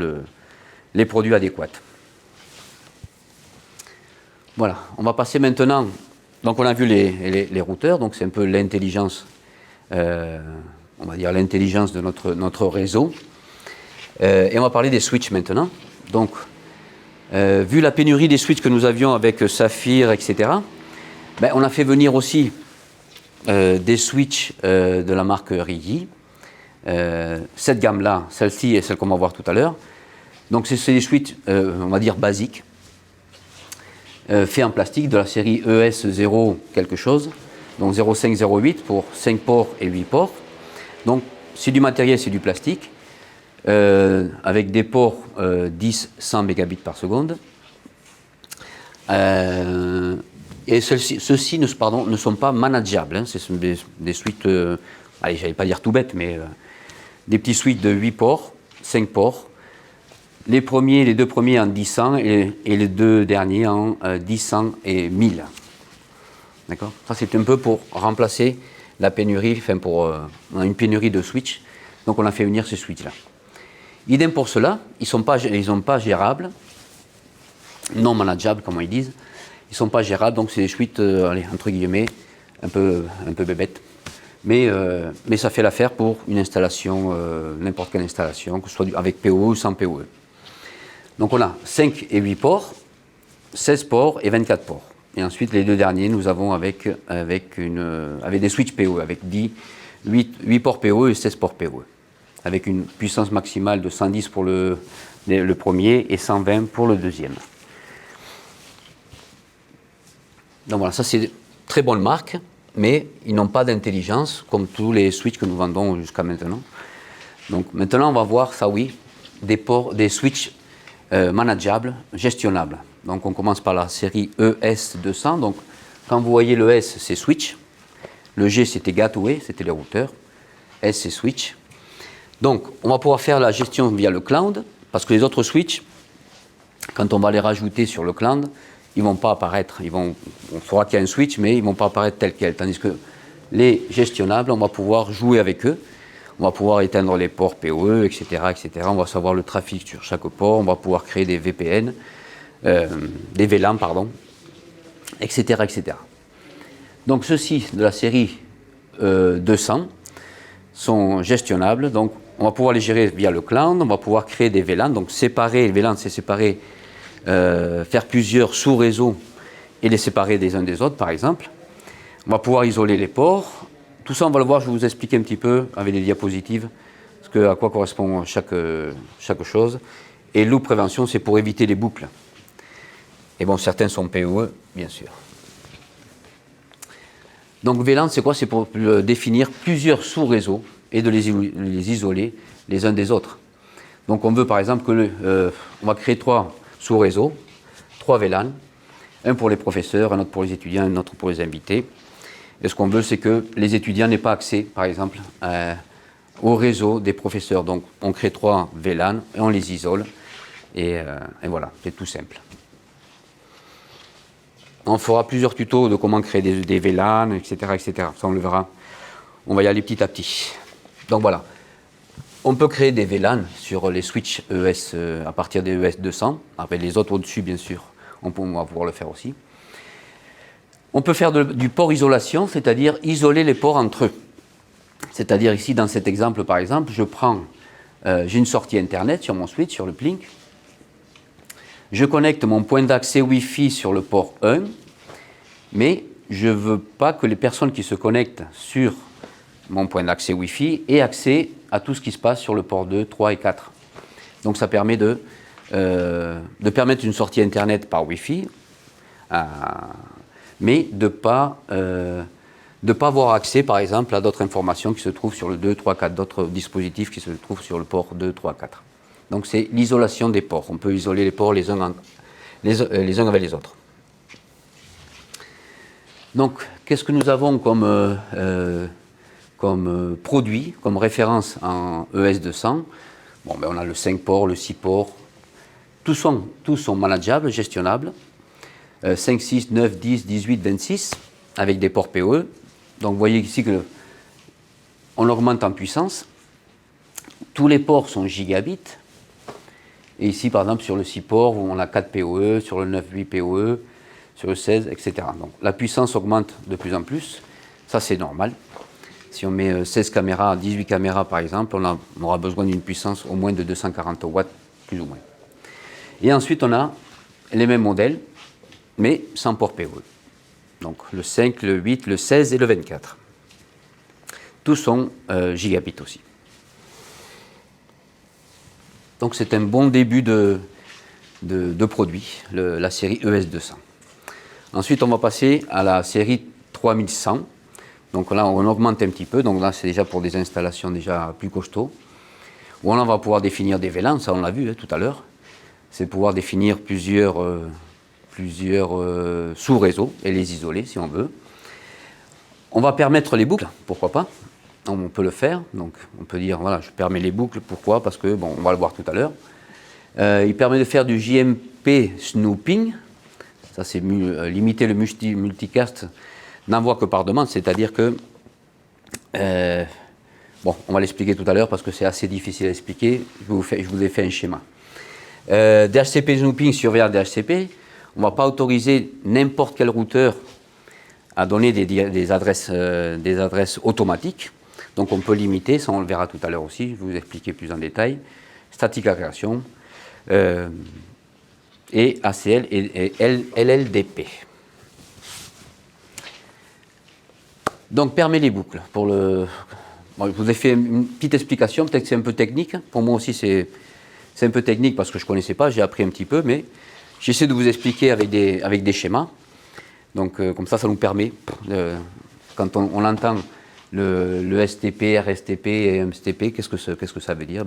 les produits adéquats. Voilà, on va passer maintenant. Donc on a vu les routeurs, donc c'est un peu l'intelligence, on va dire l'intelligence de notre réseau. Et on va parler des switches maintenant. Donc, vu la pénurie des switches que nous avions avec Saphir, etc., ben, on a fait venir aussi des switches de la marque Rigi. Cette gamme-là, celle-ci et celle qu'on va voir tout à l'heure. Donc, c'est des switches, on va dire, basiques, faits en plastique de la série ES0 quelque chose, donc 0508 pour 5 ports et 8 ports. Donc, c'est du matériel, c'est du plastique. Avec des ports 10-100 mégabits par seconde. Et ceux-ci ne sont pas manageables. Hein. Ce sont des suites, allez, j'allais pas dire tout bête, mais des petits suites de 8 ports, 5 ports. Les deux premiers en 10-100 et les deux derniers en 10-100 et 1000. D'accord. Ça, c'est un peu pour remplacer la pénurie, enfin on a une pénurie de switch, donc on a fait venir ces switches-là. Idem pour cela, ils sont pas gérables, non manageables comme ils disent. Ils ne sont pas gérables, donc c'est des suites, allez, entre guillemets, un peu bébêtes. Mais ça fait l'affaire pour une installation, n'importe quelle installation, que ce soit avec PoE ou sans PoE. Donc on a 5 et 8 ports, 16 ports et 24 ports. Et ensuite les deux derniers, nous avons avec des switches PoE, avec 8 ports PoE et 16 ports PoE. Avec une puissance maximale de 110 pour le premier et 120 pour le deuxième. Donc voilà, ça c'est très bonne marque, mais ils n'ont pas d'intelligence comme tous les switches que nous vendons jusqu'à maintenant. Donc maintenant on va voir, ça oui, des switches manageables, gestionnables. Donc on commence par la série ES200. Donc quand vous voyez le S, c'est switch. Le G, c'était gateway, c'était les routeurs. S, c'est switch. Donc, on va pouvoir faire la gestion via le cloud, parce que les autres switches, quand on va les rajouter sur le cloud, ils ne vont pas apparaître. On saura qu'il y a un switch, mais ils ne vont pas apparaître tel quel. Tandis que les gestionnables, on va pouvoir jouer avec eux. On va pouvoir éteindre les ports PoE, etc., etc. On va savoir le trafic sur chaque port. On va pouvoir créer des VPN, des VLAN, pardon, etc., etc. Donc, ceux-ci de la série 200 sont gestionnables. Donc, on va pouvoir les gérer via le cloud, on va pouvoir créer des VLAN, donc séparer, les VLAN c'est séparer, faire plusieurs sous-réseaux et les séparer des uns des autres par exemple. On va pouvoir isoler les ports. Tout ça on va le voir, je vais vous expliquer un petit peu avec des diapositives à quoi correspond chaque chose. Et loop prévention c'est pour éviter les boucles. Et bon, certains sont PoE bien sûr. Donc VLAN, c'est quoi? C'est pour définir plusieurs sous-réseaux et de les isoler les uns des autres. Donc on veut par exemple que on va créer 3 sous-réseaux, 3 VLAN, un pour les professeurs, un autre pour les étudiants, un autre pour les invités. Et ce qu'on veut, c'est que les étudiants n'aient pas accès, par exemple, au réseau des professeurs. Donc on crée 3 VLAN et on les isole. Et voilà, c'est tout simple. On fera plusieurs tutos de comment créer des VLAN, etc., etc. Ça, on le verra. On va y aller petit à petit. Donc voilà. On peut créer des VLAN sur les switches ES à partir des ES 200. Après, les autres au-dessus, bien sûr, on va pouvoir le faire aussi. On peut faire du port isolation, c'est-à-dire isoler les ports entre eux. C'est-à-dire ici, dans cet exemple, par exemple, j'ai une sortie Internet sur mon switch, sur le Plink. Je connecte mon point d'accès Wi-Fi sur le port 1, mais je ne veux pas que les personnes qui se connectent sur mon point d'accès Wi-Fi aient accès à tout ce qui se passe sur le port 2, 3 et 4. Donc ça permet de permettre une sortie Internet par Wi-Fi, mais de ne pas avoir accès, par exemple, à d'autres informations qui se trouvent sur le 2, 3, 4, d'autres dispositifs qui se trouvent sur le port 2, 3, 4. Donc c'est l'isolation des ports. On peut isoler les ports les uns avec les autres. Donc, qu'est-ce que nous avons comme produit, comme référence en ES200? Bon, ben on a le 5 ports, le 6 ports. Tous sont manageables, gestionnables. 5, 6, 9, 10, 18, 26, avec des ports PoE. Donc vous voyez ici qu'on augmente en puissance. Tous les ports sont gigabits. Et ici, par exemple, sur le 6 ports, on a 4 PoE, sur le 9, 8 PoE, sur le 16, etc. Donc la puissance augmente de plus en plus. Ça, c'est normal. Si on met 16 caméras, 18 caméras, par exemple, on aura besoin d'une puissance au moins de 240 watts, plus ou moins. Et ensuite, on a les mêmes modèles, mais sans port PoE. Donc le 5, le 8, le 16 et le 24. Tous sont gigabits aussi. Donc c'est un bon début de produit, la série ES200. Ensuite, on va passer à la série 3100. Donc là, on augmente un petit peu. Donc là, c'est déjà pour des installations déjà plus costauds. Où on va pouvoir définir des VLAN, ça on l'a vu tout à l'heure. C'est pouvoir définir plusieurs sous-réseaux et les isoler si on veut. On va permettre les boucles, pourquoi pas. On peut le faire, donc on peut dire, voilà, je permets les boucles, pourquoi? Parce que, bon, on va le voir tout à l'heure. Il permet de faire du JMP snooping, ça c'est limiter le multicast n'envoie que par demande, c'est-à-dire que, bon, on va l'expliquer tout à l'heure parce que c'est assez difficile à expliquer, je vous ai fait un schéma. DHCP snooping surveille DHCP, on ne va pas autoriser n'importe quel routeur à donner des adresses automatiques. Donc on peut limiter, ça on le verra tout à l'heure aussi, je vais vous expliquer plus en détail. Statique agrégation et ACL et LLDP. Donc permet les boucles. Bon, je vous ai fait une petite explication, peut-être que c'est un peu technique. Pour moi aussi c'est un peu technique parce que je ne connaissais pas, j'ai appris un petit peu, mais j'essaie de vous expliquer avec des schémas. Donc comme ça nous permet, quand on entend le STP, RSTP et MSTP, qu'est-ce que ça veut dire?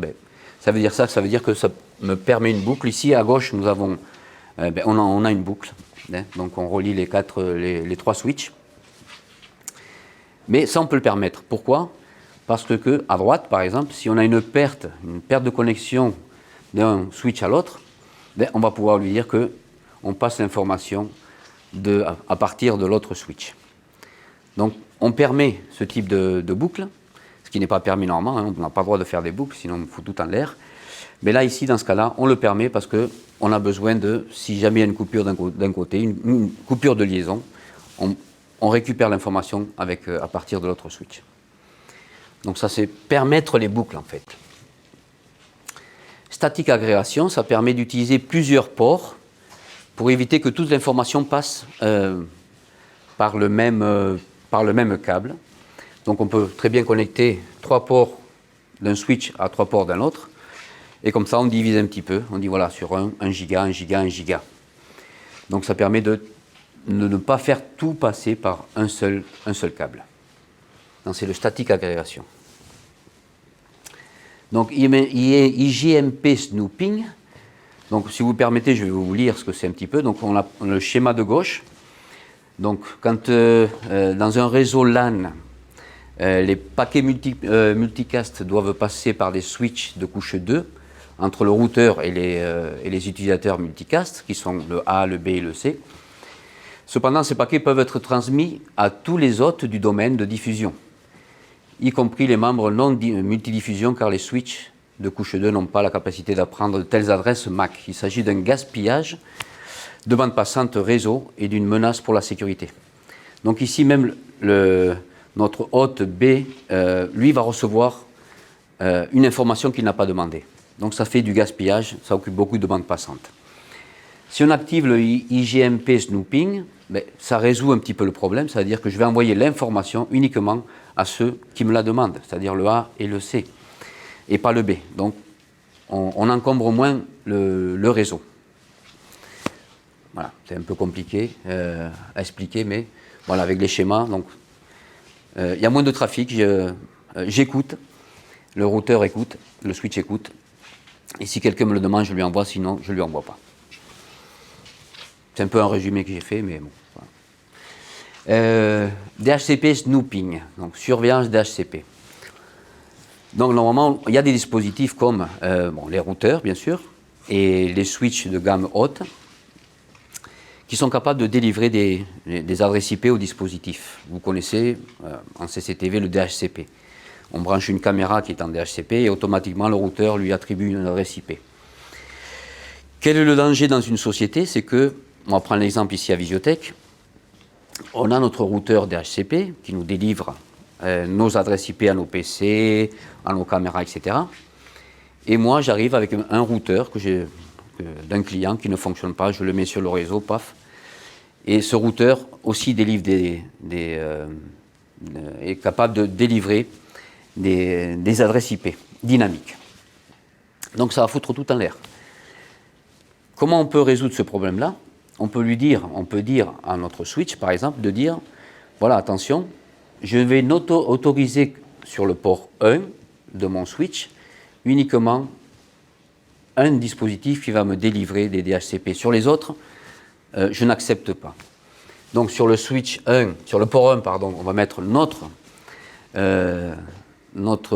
Ça veut dire ça veut dire que ça me permet une boucle. Ici à gauche, nous avons, on a une boucle, donc on relie les 3 switches. Mais ça on peut le permettre. Pourquoi? Parce que à droite, par exemple, si on a une perte de connexion d'un switch à l'autre, on va pouvoir lui dire qu'on passe l'information à partir de l'autre switch. Donc on permet ce type de boucle, ce qui n'est pas permis normalement, on n'a pas le droit de faire des boucles, sinon on fout tout en l'air. Mais là, ici, dans ce cas-là, on le permet parce qu'on a besoin si jamais il y a une coupure d'un côté, une coupure de liaison, on récupère l'information à partir de l'autre switch. Donc ça, c'est permettre les boucles, en fait. Statique agrégation, ça permet d'utiliser plusieurs ports pour éviter que toute l'information passe par le même câble. Donc on peut très bien connecter 3 ports d'un switch à 3 ports d'un autre. Et comme ça, on divise un petit peu. On dit voilà, sur 1 giga, 1 giga, 1 giga. Donc ça permet de ne pas faire tout passer par un seul câble. C'est le static agrégation. Donc IGMP snooping. Donc si vous permettez, je vais vous lire ce que c'est un petit peu. Donc on a le schéma de gauche. Donc quand dans un réseau LAN, les paquets multicast doivent passer par des switches de couche 2 entre le routeur et les utilisateurs multicast, qui sont le A, le B et le C. Cependant, ces paquets peuvent être transmis à tous les hôtes du domaine de diffusion, y compris les membres non multidiffusion, car les switches de couche 2 n'ont pas la capacité d'apprendre de telles adresses MAC. Il s'agit d'un gaspillage de bande passante réseau et d'une menace pour la sécurité. Donc ici même, notre hôte B, lui, va recevoir une information qu'il n'a pas demandée. Donc ça fait du gaspillage, ça occupe beaucoup de bandes passantes. Si on active le IGMP snooping, ça résout un petit peu le problème, c'est-à-dire que je vais envoyer l'information uniquement à ceux qui me la demandent, c'est-à-dire le A et le C, et pas le B. Donc on encombre moins le réseau. Voilà, c'est un peu compliqué à expliquer, mais voilà, avec les schémas, donc il y a moins de trafic, j'écoute, le routeur écoute, le switch écoute, et si quelqu'un me le demande, je lui envoie, sinon je ne lui envoie pas. C'est un peu un résumé que j'ai fait, mais bon. Voilà. DHCP snooping, donc surveillance DHCP. Donc normalement, il y a des dispositifs comme les routeurs, bien sûr, et les switches de gamme haute, qui sont capables de délivrer des adresses IP au dispositif. Vous connaissez en CCTV le DHCP. On branche une caméra qui est en DHCP et automatiquement le routeur lui attribue une adresse IP. Quel est le danger dans une société? C'est que, on va prendre l'exemple ici à Visiotech, on a notre routeur DHCP qui nous délivre nos adresses IP à nos PC, à nos caméras, etc. Et moi, j'arrive avec un routeur d'un client qui ne fonctionne pas, je le mets sur le réseau, paf. Et ce routeur aussi délivre est capable de délivrer des adresses IP dynamiques. Donc ça va foutre tout en l'air. Comment on peut résoudre ce problème-là? On peut dire à notre switch, par exemple, de dire, voilà, attention, je vais autoriser sur le port 1 de mon switch uniquement un dispositif qui va me délivrer des DHCP. Sur les autres, je n'accepte pas. Donc sur le switch 1, sur le port 1, pardon, on va mettre notre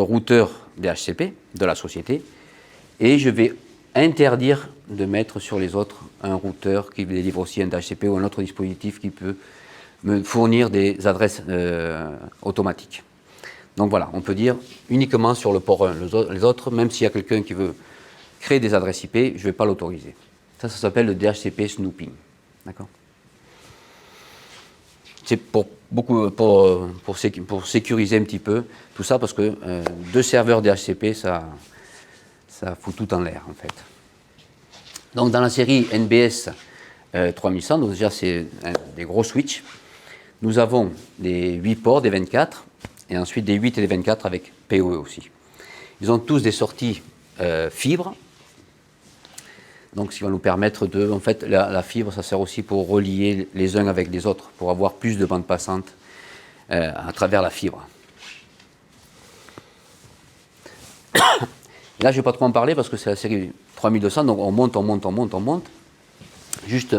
routeur DHCP de la société et je vais interdire de mettre sur les autres un routeur qui délivre aussi un DHCP ou un autre dispositif qui peut me fournir des adresses automatiques. Donc voilà, on peut dire uniquement sur le port 1. Les autres, même s'il y a quelqu'un qui veut créer des adresses IP, je ne vais pas l'autoriser. Ça s'appelle le DHCP snooping. D'accord? C'est pour sécuriser un petit peu tout ça, parce que deux serveurs DHCP, ça fout tout en l'air, en fait. Donc, dans la série NBS 3100, donc déjà, c'est des gros switches. Nous avons des 8 ports, des 24, et ensuite des 8 et des 24 avec PoE aussi. Ils ont tous des sorties fibres. Donc, ce qui va nous permettre de... En fait, la fibre, ça sert aussi pour relier les uns avec les autres, pour avoir plus de bandes passantes à travers la fibre. Là, je ne vais pas trop en parler parce que c'est la série 3200, donc on monte. Juste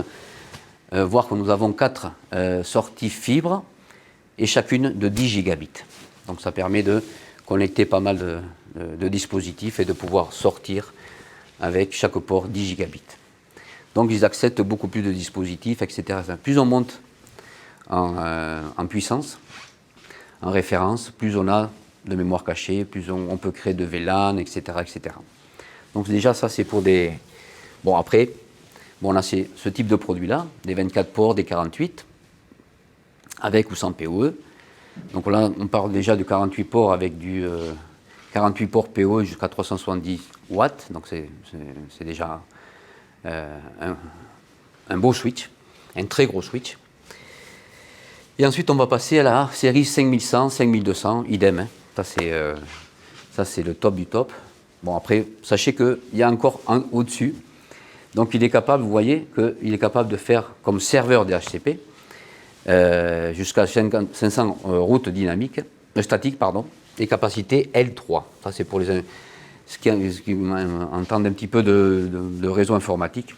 voir que nous avons 4 sorties fibres et chacune de 10 gigabits. Donc, ça permet de connecter pas mal de dispositifs et de pouvoir sortir avec chaque port 10 gigabits. Donc ils acceptent beaucoup plus de dispositifs, etc. Plus on monte en puissance, en référence, plus on a de mémoire cachée, plus on peut créer de VLAN, etc., etc. Donc déjà ça c'est pour des... Bon après, on a ce type de produit-là, des 24 ports, des 48, avec ou sans PoE. Donc là on parle déjà de 48 ports avec du... 48 ports PoE jusqu'à 370 watts, donc c'est déjà un beau switch, un très gros switch. Et ensuite on va passer à la série 5100, 5200, idem, hein. Ça c'est le top du top. Bon après, sachez qu'il y a encore un au-dessus, donc il est capable, vous voyez, qu'il est capable de faire comme serveur DHCP, jusqu'à 500 routes dynamiques, statiques, pardon, et capacité L3. Ça, c'est pour ce qui entendent un petit peu de réseau informatique.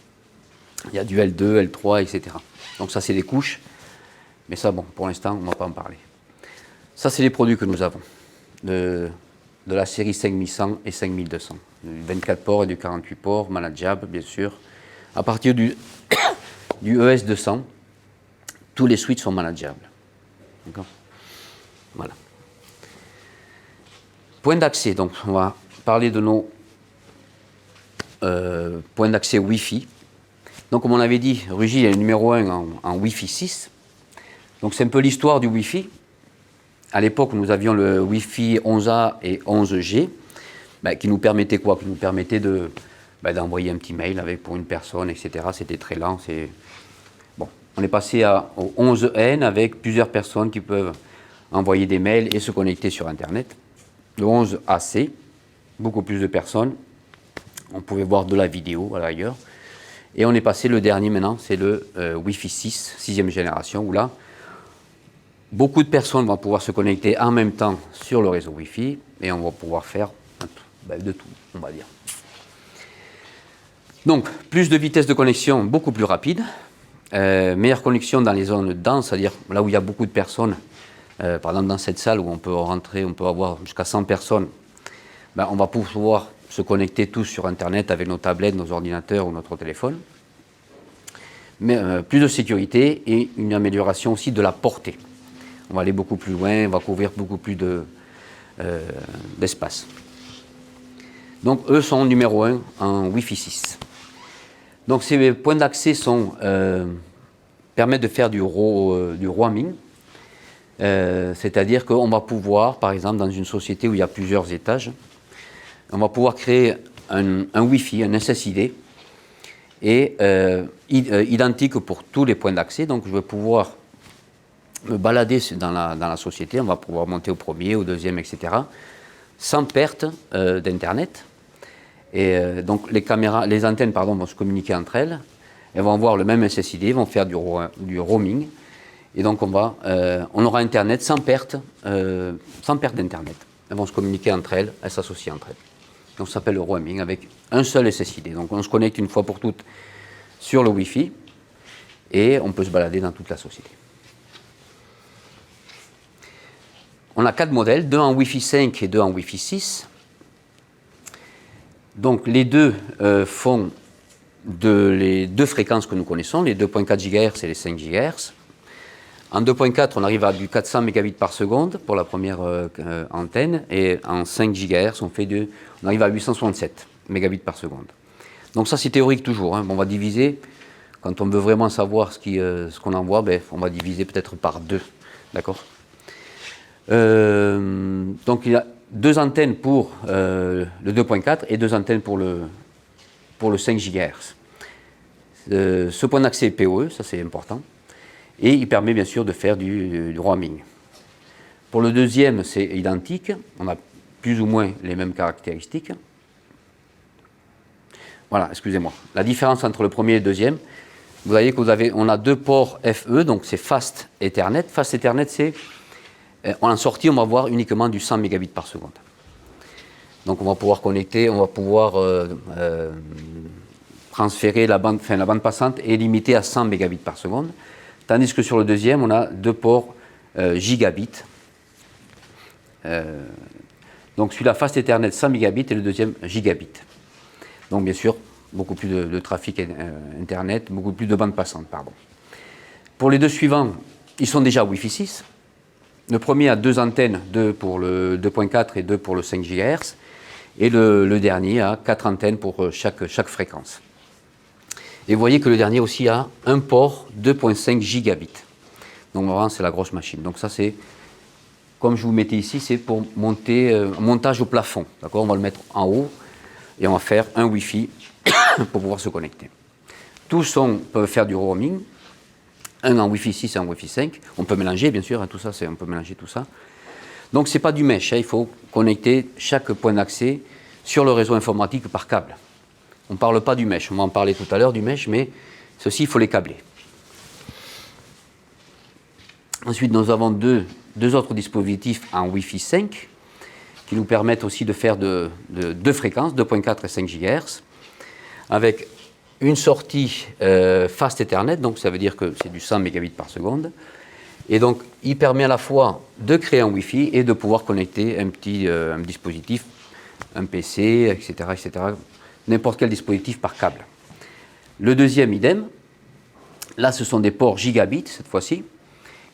Il y a du L2, L3, etc. Donc ça, c'est des couches. Mais ça, bon, pour l'instant, on ne va pas en parler. Ça, c'est les produits que nous avons. De la série 5100 et 5200. Du 24 ports et du 48 ports, manageable, bien sûr. À partir du ES200, tous les switches sont manageables. D'accord ? Voilà. Point d'accès. Donc, on va parler de nos points d'accès Wi-Fi. Donc, comme on avait dit, Rugy est le numéro 1 en Wi-Fi 6. Donc, c'est un peu l'histoire du Wi-Fi. À l'époque, nous avions le Wi-Fi 11A et 11G, qui nous permettait quoi ? Qui nous permettait d'envoyer un petit mail pour une personne, etc. C'était très lent. Bon. On est passé au 11N avec plusieurs personnes qui peuvent envoyer des mails et se connecter sur Internet. Le 11AC, beaucoup plus de personnes. On pouvait voir de la vidéo à l'ailleurs. Et on est passé, le dernier maintenant, c'est le Wi-Fi 6, 6e génération, où là, beaucoup de personnes vont pouvoir se connecter en même temps sur le réseau Wi-Fi et on va pouvoir faire de tout, on va dire. Donc, plus de vitesse de connexion, beaucoup plus rapide. Meilleure connexion dans les zones denses, c'est-à-dire là où il y a beaucoup de personnes. Par exemple, dans cette salle où on peut rentrer, on peut avoir jusqu'à 100 personnes, on va pouvoir se connecter tous sur Internet avec nos tablettes, nos ordinateurs ou notre téléphone. Mais plus de sécurité et une amélioration aussi de la portée. On va aller beaucoup plus loin, on va couvrir beaucoup plus d'espace. Donc, eux sont numéro 1 en Wi-Fi 6. Donc, ces points d'accès permettent de faire du roaming. C'est-à-dire qu'on va pouvoir, par exemple, dans une société où il y a plusieurs étages, on va pouvoir créer un Wi-Fi, un SSID, et identique pour tous les points d'accès. Donc, je vais pouvoir me balader dans la société, on va pouvoir monter au premier, au deuxième, etc., sans perte d'Internet. Et donc, les antennes vont se communiquer entre elles, elles vont avoir le même SSID, vont faire du roaming. Et donc, on aura Internet sans perte d'Internet. Elles vont se communiquer entre elles, elles s'associent entre elles. Donc, ça s'appelle le roaming avec un seul SSID. Donc, on se connecte une fois pour toutes sur le Wi-Fi et on peut se balader dans toute la société. On a 4 modèles, 2 en Wi-Fi 5 et 2 en Wi-Fi 6. Donc, les deux font les deux fréquences que nous connaissons, les 2.4 GHz et les 5 GHz. En 2.4, on arrive à du 400 mégabits par seconde pour la première antenne, et en 5 GHz, on arrive à 867 mégabits par seconde. Donc ça, c'est théorique toujours. Hein. On va diviser, quand on veut vraiment savoir ce qu'on envoie, on va diviser peut-être par 2. D'accord ? Donc il y a 2 antennes pour le 2.4 et 2 antennes pour le 5 GHz. Ce point d'accès est PoE, ça c'est important. Et il permet bien sûr de faire du roaming. Pour le deuxième, c'est identique. On a plus ou moins les mêmes caractéristiques. Voilà, excusez-moi. La différence entre le premier et le deuxième, vous voyez qu'on a 2 ports FE, donc c'est Fast Ethernet. Fast Ethernet, c'est, en sortie, on va avoir uniquement du 100 mégabits par seconde. Donc on va pouvoir connecter, on va pouvoir transférer la bande passante est limitée à 100 mégabits par seconde. Tandis que sur le deuxième, on a 2 ports gigabits. Donc celui-là, Fast Ethernet 100 mégabits et le deuxième gigabit. Donc bien sûr, beaucoup plus de trafic Internet, beaucoup plus de bandes passantes, pardon. Pour les deux suivants, ils sont déjà Wi-Fi 6. Le premier a 2 antennes, 2 pour le 2.4 et 2 pour le 5 GHz. Et le dernier a 4 antennes pour chaque fréquence. Et vous voyez que le dernier aussi a un port 2.5 gigabits. Donc vraiment, c'est la grosse machine. Donc ça, c'est, comme je vous mettais ici, c'est pour montage au plafond. D'accord ? On va le mettre en haut et on va faire un Wi-Fi pour pouvoir se connecter. Tous peuvent faire du roaming. Un en Wi-Fi 6 et un Wi-Fi 5. On peut mélanger, bien sûr, tout ça, on peut mélanger tout ça. Donc, ce n'est pas du mesh. Il faut connecter chaque point d'accès sur le réseau informatique par câble. On ne parle pas du mesh. On va en parler tout à l'heure du mesh, mais ceci, il faut les câbler. Ensuite, nous avons deux autres dispositifs en Wi-Fi 5 qui nous permettent aussi de faire deux fréquences, 2.4 et 5 GHz, avec une sortie Fast Ethernet, donc ça veut dire que c'est du 100 mégabits par seconde. Et donc, il permet à la fois de créer un Wi-Fi et de pouvoir connecter un dispositif, un PC, etc., n'importe quel dispositif par câble. Le deuxième, idem. Là, ce sont des ports gigabits, cette fois-ci,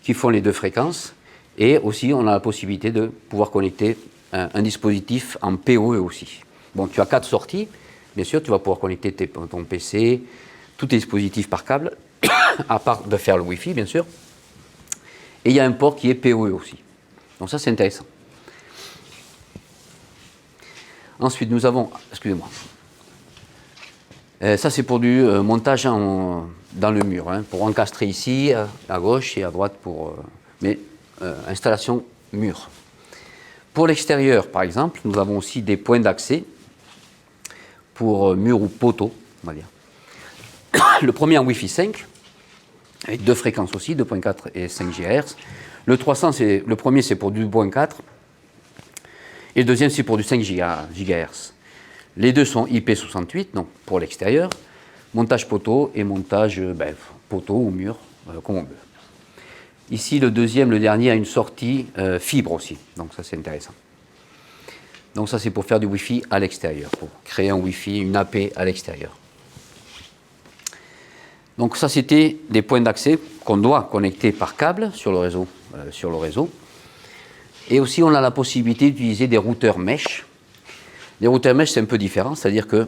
qui font les deux fréquences. Et aussi, on a la possibilité de pouvoir connecter un dispositif en PoE aussi. Bon, tu as 4 sorties. Bien sûr, tu vas pouvoir connecter ton PC, tous tes dispositifs par câble, à part de faire le Wi-Fi, bien sûr. Et il y a un port qui est PoE aussi. Donc ça, c'est intéressant. Ensuite, nous avons... Excusez-moi. Ça, c'est pour du montage dans le mur, hein, pour encastrer ici, à gauche et à droite, mais installation mur. Pour l'extérieur, par exemple, nous avons aussi des points d'accès pour mur ou poteau, on va dire. Le premier en Wi-Fi 5, avec deux fréquences aussi, 2.4 et 5 GHz. Le premier, c'est pour du 2.4, et le deuxième, c'est pour du 5 GHz. Les deux sont IP68, donc pour l'extérieur, montage poteau et montage poteau ou mur, comme on veut. Ici, le deuxième, le dernier, a une sortie fibre aussi, donc ça c'est intéressant. Donc ça c'est pour faire du Wi-Fi à l'extérieur, pour créer un Wi-Fi, une AP à l'extérieur. Donc ça c'était des points d'accès qu'on doit connecter par câble sur le réseau. Et aussi on a la possibilité d'utiliser des routeurs mesh. Les routeurs mesh c'est un peu différent, c'est-à-dire qu'on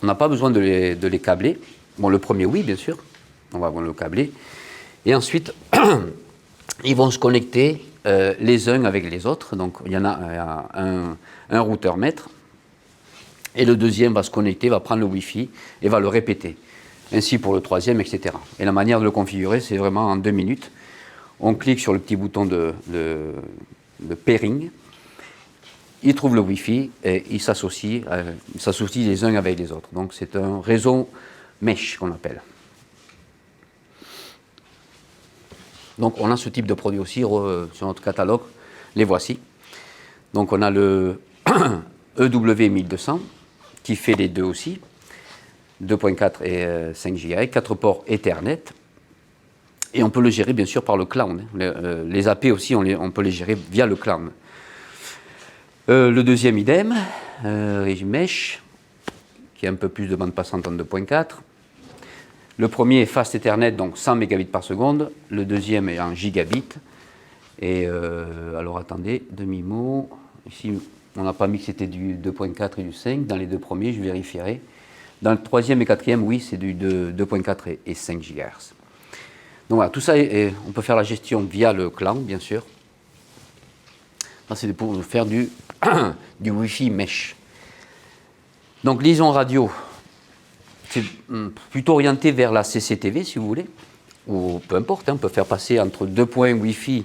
n'a pas besoin de les câbler. Bon, le premier oui bien sûr, on va le câbler. Et ensuite ils vont se connecter les uns avec les autres. Donc il y en a un routeur maître et le deuxième va se connecter, va prendre le Wi-Fi et va le répéter. Ainsi pour le troisième, etc. Et la manière de le configurer, c'est vraiment en 2 minutes. On clique sur le petit bouton de pairing, il trouve le Wi-Fi et ils s'associent les uns avec les autres. Donc c'est un réseau mesh qu'on appelle. Donc on a ce type de produit aussi sur notre catalogue, les voici. Donc on a le EW1200 qui fait les deux aussi, 2.4 et 5 GHz, 4 ports Ethernet. Et on peut le gérer bien sûr par le cloud. Les AP aussi, on peut les gérer via le cloud. Le deuxième idem, Mesh, qui a un peu plus de bande passante en 2.4. Le premier est Fast Ethernet, donc 100 mégabits par seconde. Le deuxième est en gigabit. Et alors attendez, demi-mot. Ici, on n'a pas mis que c'était du 2.4 et du 5. Dans les deux premiers, je vérifierai. Dans le troisième et quatrième, oui, c'est du 2.4 et 5 GHz. Donc voilà, tout ça, on peut faire la gestion via le cloud, bien sûr. Ça, c'est pour faire du Wi-Fi mesh. Donc, liaison radio, c'est plutôt orienté vers la CCTV, si vous voulez, ou peu importe, on peut faire passer entre deux points Wi-Fi,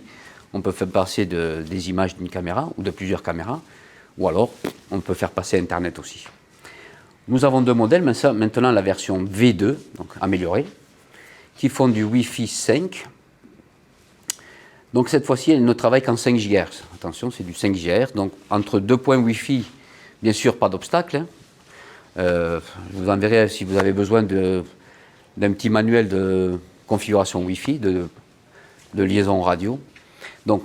on peut faire passer des images d'une caméra ou de plusieurs caméras, ou alors on peut faire passer Internet aussi. Nous avons deux modèles, mais ça, maintenant la version V2, donc améliorée, qui font du Wi-Fi 5. Donc cette fois-ci, elle ne travaille qu'en 5 GHz. Attention, c'est du 5 GHz. Donc entre deux points Wi-Fi, bien sûr, pas d'obstacle. Je vous enverrai si vous avez besoin d'un petit manuel de configuration Wi-Fi, de liaison radio. Donc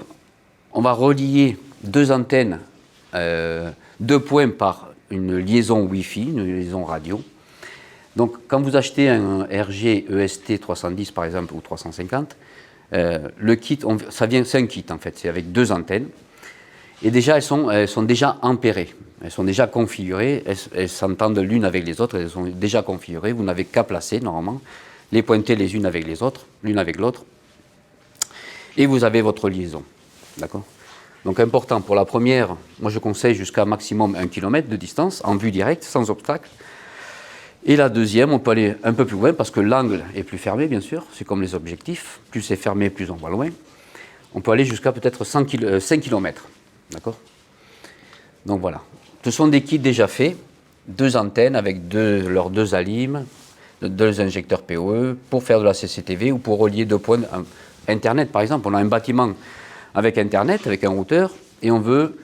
on va relier deux antennes, deux points par une liaison Wi-Fi, une liaison radio. Donc quand vous achetez un RG EST 310 par exemple ou 350, le kit, c'est un kit en fait, c'est avec deux antennes. Et déjà, elles sont déjà ampérées, elles sont déjà configurées, elles s'entendent l'une avec les autres, elles sont déjà configurées. Vous n'avez qu'à placer normalement, les pointer les unes avec les autres, l'une avec l'autre, et vous avez votre liaison. D'accord ? Donc important, pour la première, moi je conseille jusqu'à maximum 1 km de distance, en vue directe, sans obstacle. Et la deuxième, on peut aller un peu plus loin, parce que l'angle est plus fermé, bien sûr, c'est comme les objectifs, plus c'est fermé, plus on va loin. On peut aller jusqu'à peut-être 5 km, d'accord ? Donc voilà, ce sont des kits déjà faits, deux antennes avec leurs deux alimes, deux injecteurs PoE, pour faire de la CCTV ou pour relier deux points Internet, par exemple. On a un bâtiment avec Internet, avec un routeur, et on veut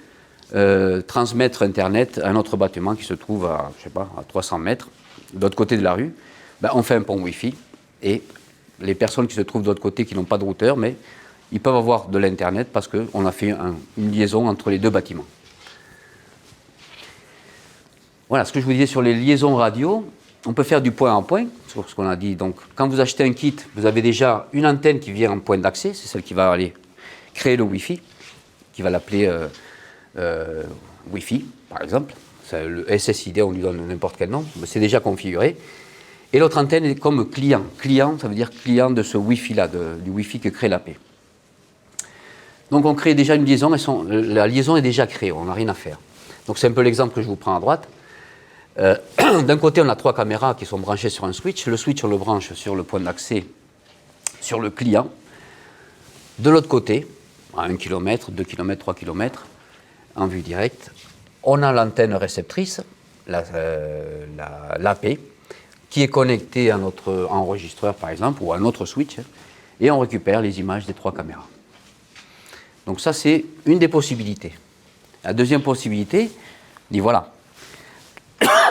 transmettre Internet à un autre bâtiment qui se trouve à, je sais pas, à 300 mètres, de l'autre côté de la rue. Ben, on fait un pont Wi-Fi, et les personnes qui se trouvent de l'autre côté, qui n'ont pas de routeur, mais ils peuvent avoir de l'Internet parce qu'on a fait une liaison entre les deux bâtiments. Voilà ce que je vous disais sur les liaisons radio. On peut faire du point en point, sur ce qu'on a dit. Donc, quand vous achetez un kit, vous avez déjà une antenne qui vient en point d'accès, c'est celle qui va aller créer le Wi-Fi, qui va l'appeler Wi-Fi, par exemple. Le SSID, on lui donne n'importe quel nom, mais c'est déjà configuré. Et l'autre antenne est comme client. Client, ça veut dire client de ce Wi-Fi-là, du Wi-Fi que crée l'AP. Donc, on crée déjà une liaison, la liaison est déjà créée, on n'a rien à faire. Donc, c'est un peu l'exemple que je vous prends à droite. D'un côté, on a 3 caméras qui sont branchées sur un switch. Le switch, on le branche sur le point d'accès, sur le client. De l'autre côté, à 1 km, 2 km, 3 km, en vue directe, on a l'antenne réceptrice, l'AP, qui est connectée à notre enregistreur, par exemple, ou à notre switch, et on récupère les images des 3 caméras. Donc ça, c'est une des possibilités. La deuxième possibilité, dit voilà,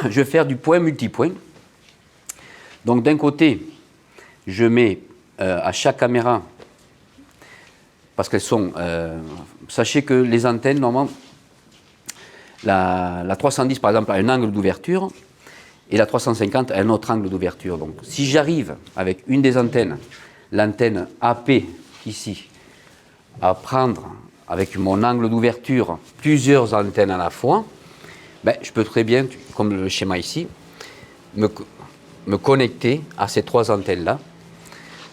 je vais faire du point multipoint. Donc d'un côté, je mets à chaque caméra, parce qu'elles sont... sachez que les antennes, normalement, la 310 par exemple a un angle d'ouverture, et la 350 a un autre angle d'ouverture. Donc si j'arrive avec une des antennes, l'antenne AP ici, à prendre avec mon angle d'ouverture plusieurs antennes à la fois, ben, je peux très bien, comme le schéma ici, me connecter à ces 3 antennes-là.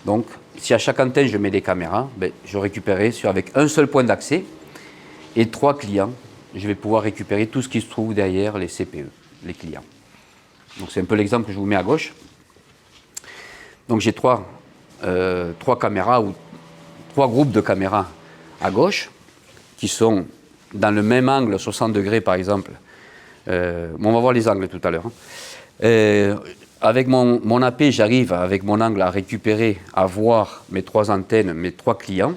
Donc, si à chaque antenne je mets des caméras, ben, je récupérerai avec un seul point d'accès et 3 clients, je vais pouvoir récupérer tout ce qui se trouve derrière les CPE, les clients. Donc, c'est un peu l'exemple que je vous mets à gauche. Donc, j'ai 3 caméras ou 3 groupes de caméras à gauche qui sont dans le même angle, 60 degrés par exemple. On va voir les angles tout à l'heure. Avec mon AP, j'arrive avec mon angle à récupérer, à voir mes 3 antennes, mes 3 clients.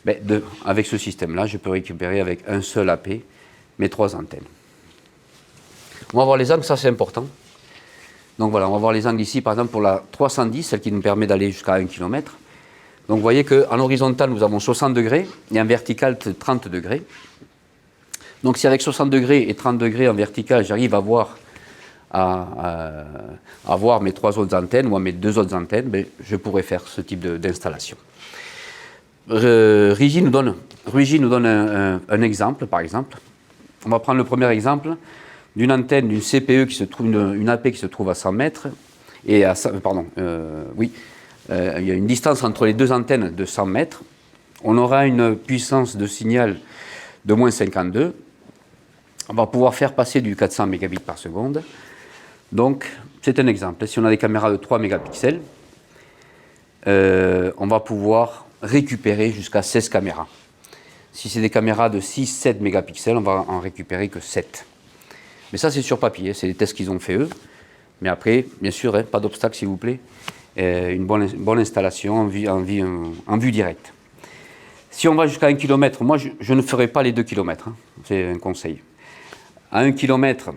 Ben, avec ce système-là, je peux récupérer avec un seul AP mes 3 antennes. On va voir les angles, ça c'est important. Donc voilà, on va voir les angles ici, par exemple pour la 310, celle qui nous permet d'aller jusqu'à 1 km. Donc vous voyez qu'en horizontal, nous avons 60 degrés et en vertical 30 degrés. Donc si avec 60 degrés et 30 degrés en vertical, j'arrive à voir mes 3 autres antennes ou à mes 2 autres antennes, ben, je pourrais faire ce type d'installation. Ruigi nous donne un exemple, par exemple. On va prendre le premier exemple d'une antenne, d'une CPE qui se trouve, une AP qui se trouve à 100 mètres, et à, il y a une distance entre les 2 antennes de 100 mètres. On aura une puissance de signal de moins 52. On va pouvoir faire passer du 400 mégabits par seconde. Donc, c'est un exemple. Si on a des caméras de 3 mégapixels, on va pouvoir récupérer jusqu'à 16 caméras. Si c'est des caméras de 6-7 mégapixels, on va en récupérer que 7. Mais ça, c'est sur papier, c'est des tests qu'ils ont fait eux. Mais après, bien sûr, pas d'obstacle, s'il vous plaît. Une bonne installation en vue directe. Si on va jusqu'à 1 km, moi, je ne ferai pas les 2 km. Hein, c'est un conseil. À 1 km,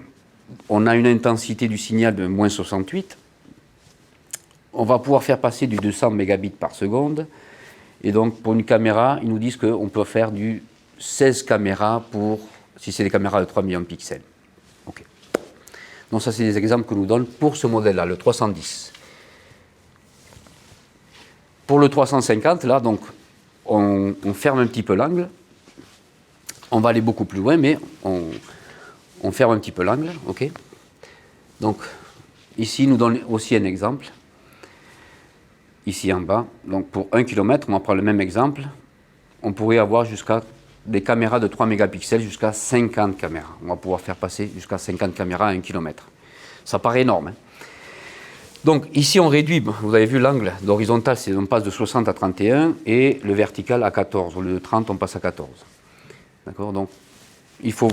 on a une intensité du signal de moins 68. On va pouvoir faire passer du 200 mégabits par seconde. Et donc, pour une caméra, ils nous disent qu'on peut faire du 16 caméras si c'est des caméras de 3 millions de pixels. Okay. Donc, ça, c'est des exemples que nous donne pour ce modèle-là, le 310. Pour le 350, là, donc, on ferme un petit peu l'angle. On va aller beaucoup plus loin, mais on ferme un petit peu l'angle. Okay. Donc, ici, il nous donne aussi un exemple. Ici en bas, donc pour 1 km, on va prendre le même exemple, on pourrait avoir jusqu'à des caméras de 3 mégapixels jusqu'à 50 caméras. On va pouvoir faire passer jusqu'à 50 caméras à 1 km. Ça paraît énorme. Hein. Donc ici on réduit, vous avez vu l'angle d'horizontal, on passe de 60 à 31 et le vertical à 14. Au lieu de 30, on passe à 14. D'accord. Donc il faut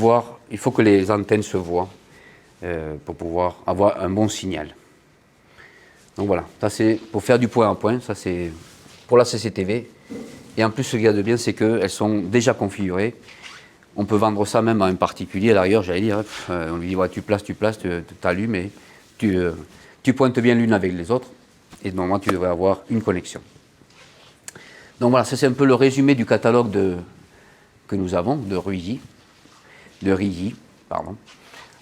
que les antennes se voient pour pouvoir avoir un bon signal. Donc voilà, ça c'est pour faire du point à point, ça c'est pour la CCTV. Et en plus, ce qu'il y a de bien, c'est qu'elles sont déjà configurées. On peut vendre ça même à un particulier. À l'arrière, j'allais dire, on lui dit, ouais, tu places, tu allumes et tu pointes bien l'une avec les autres. Et normalement, tu devrais avoir une connexion. Donc voilà, ça c'est un peu le résumé du catalogue que nous avons de RII,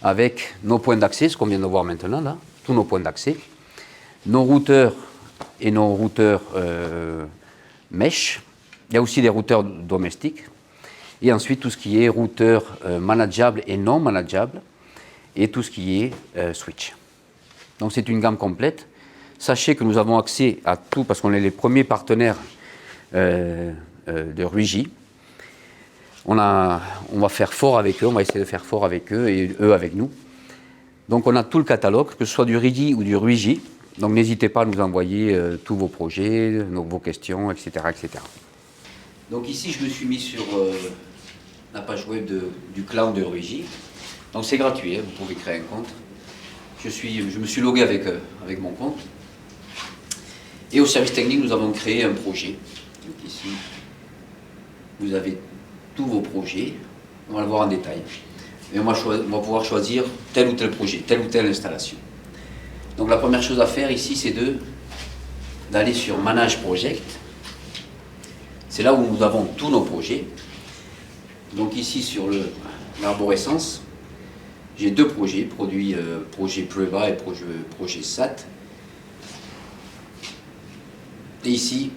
avec nos points d'accès, ce qu'on vient de voir maintenant, là, tous nos points d'accès, nos routeurs et nos routeurs mesh. Il y a aussi des routeurs domestiques. Et ensuite, tout ce qui est routeur manageable et non manageable, et tout ce qui est switch. Donc c'est une gamme complète. Sachez que nous avons accès à tout, parce qu'on est les premiers partenaires de RII. On va faire fort avec eux, on va essayer de faire fort avec eux et eux avec nous. Donc on a tout le catalogue, que ce soit du RII ou du RII. Donc n'hésitez pas à nous envoyer tous vos projets, vos questions, etc., etc. Donc ici je me suis mis sur la page web du cloud de RII. Donc c'est gratuit, hein, vous pouvez créer un compte. Je me suis logué avec mon compte. Et au service technique, nous avons créé un projet. Donc ici, vous avez tous vos projets. On va le voir en détail. Et on va pouvoir choisir tel ou tel projet, telle ou telle installation. Donc la première chose à faire ici, c'est d'aller sur Manage Project. C'est là où nous avons tous nos projets. Donc ici, sur l'arborescence, j'ai deux projets, projet Preva et projet SAT. Et ici,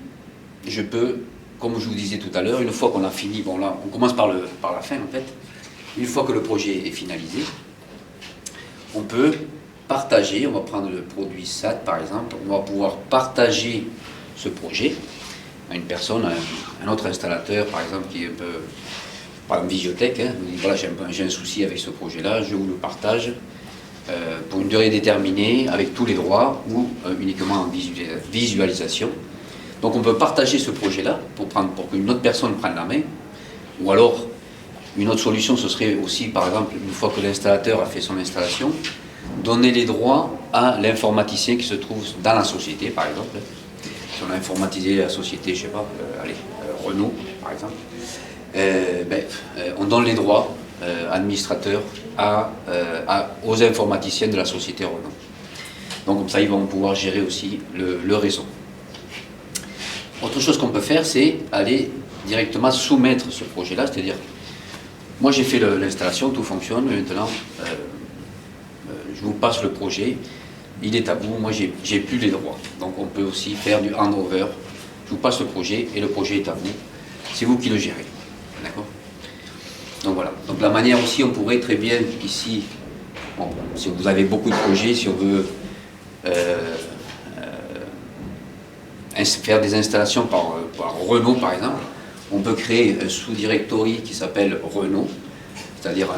je peux, comme je vous disais tout à l'heure, une fois qu'on a fini, bon là, on commence par la fin en fait, une fois que le projet est finalisé, on peut partager, on va prendre le produit SAT par exemple, on va pouvoir partager ce projet à une personne, à un autre installateur par exemple qui est un peu, par exemple Visiotech, hein, vous dites voilà j'ai un souci avec ce projet-là, je vous le partage pour une durée déterminée avec tous les droits ou uniquement en visualisation. Donc on peut partager ce projet-là pour qu'une autre personne prenne la main. Ou alors, une autre solution, ce serait aussi, par exemple, une fois que l'installateur a fait son installation, donner les droits à l'informaticien qui se trouve dans la société, par exemple. Si on a informatisé la société, je ne sais pas, Renault, par exemple, on donne les droits administrateurs aux informaticiens de la société Renault. Donc comme ça, ils vont pouvoir gérer aussi le réseau. Autre chose qu'on peut faire, c'est aller directement soumettre ce projet-là, c'est-à-dire, moi j'ai fait l'installation, tout fonctionne, mais maintenant, je vous passe le projet, il est à vous, moi j'ai plus les droits. Donc on peut aussi faire du handover, je vous passe le projet et le projet est à vous, c'est vous qui le gérez, d'accord? Donc voilà, donc la manière aussi, on pourrait très bien ici, bon, si vous avez beaucoup de projets, si on veut faire des installations par Renault par exemple, on peut créer un sous-directory qui s'appelle Renault, c'est-à-dire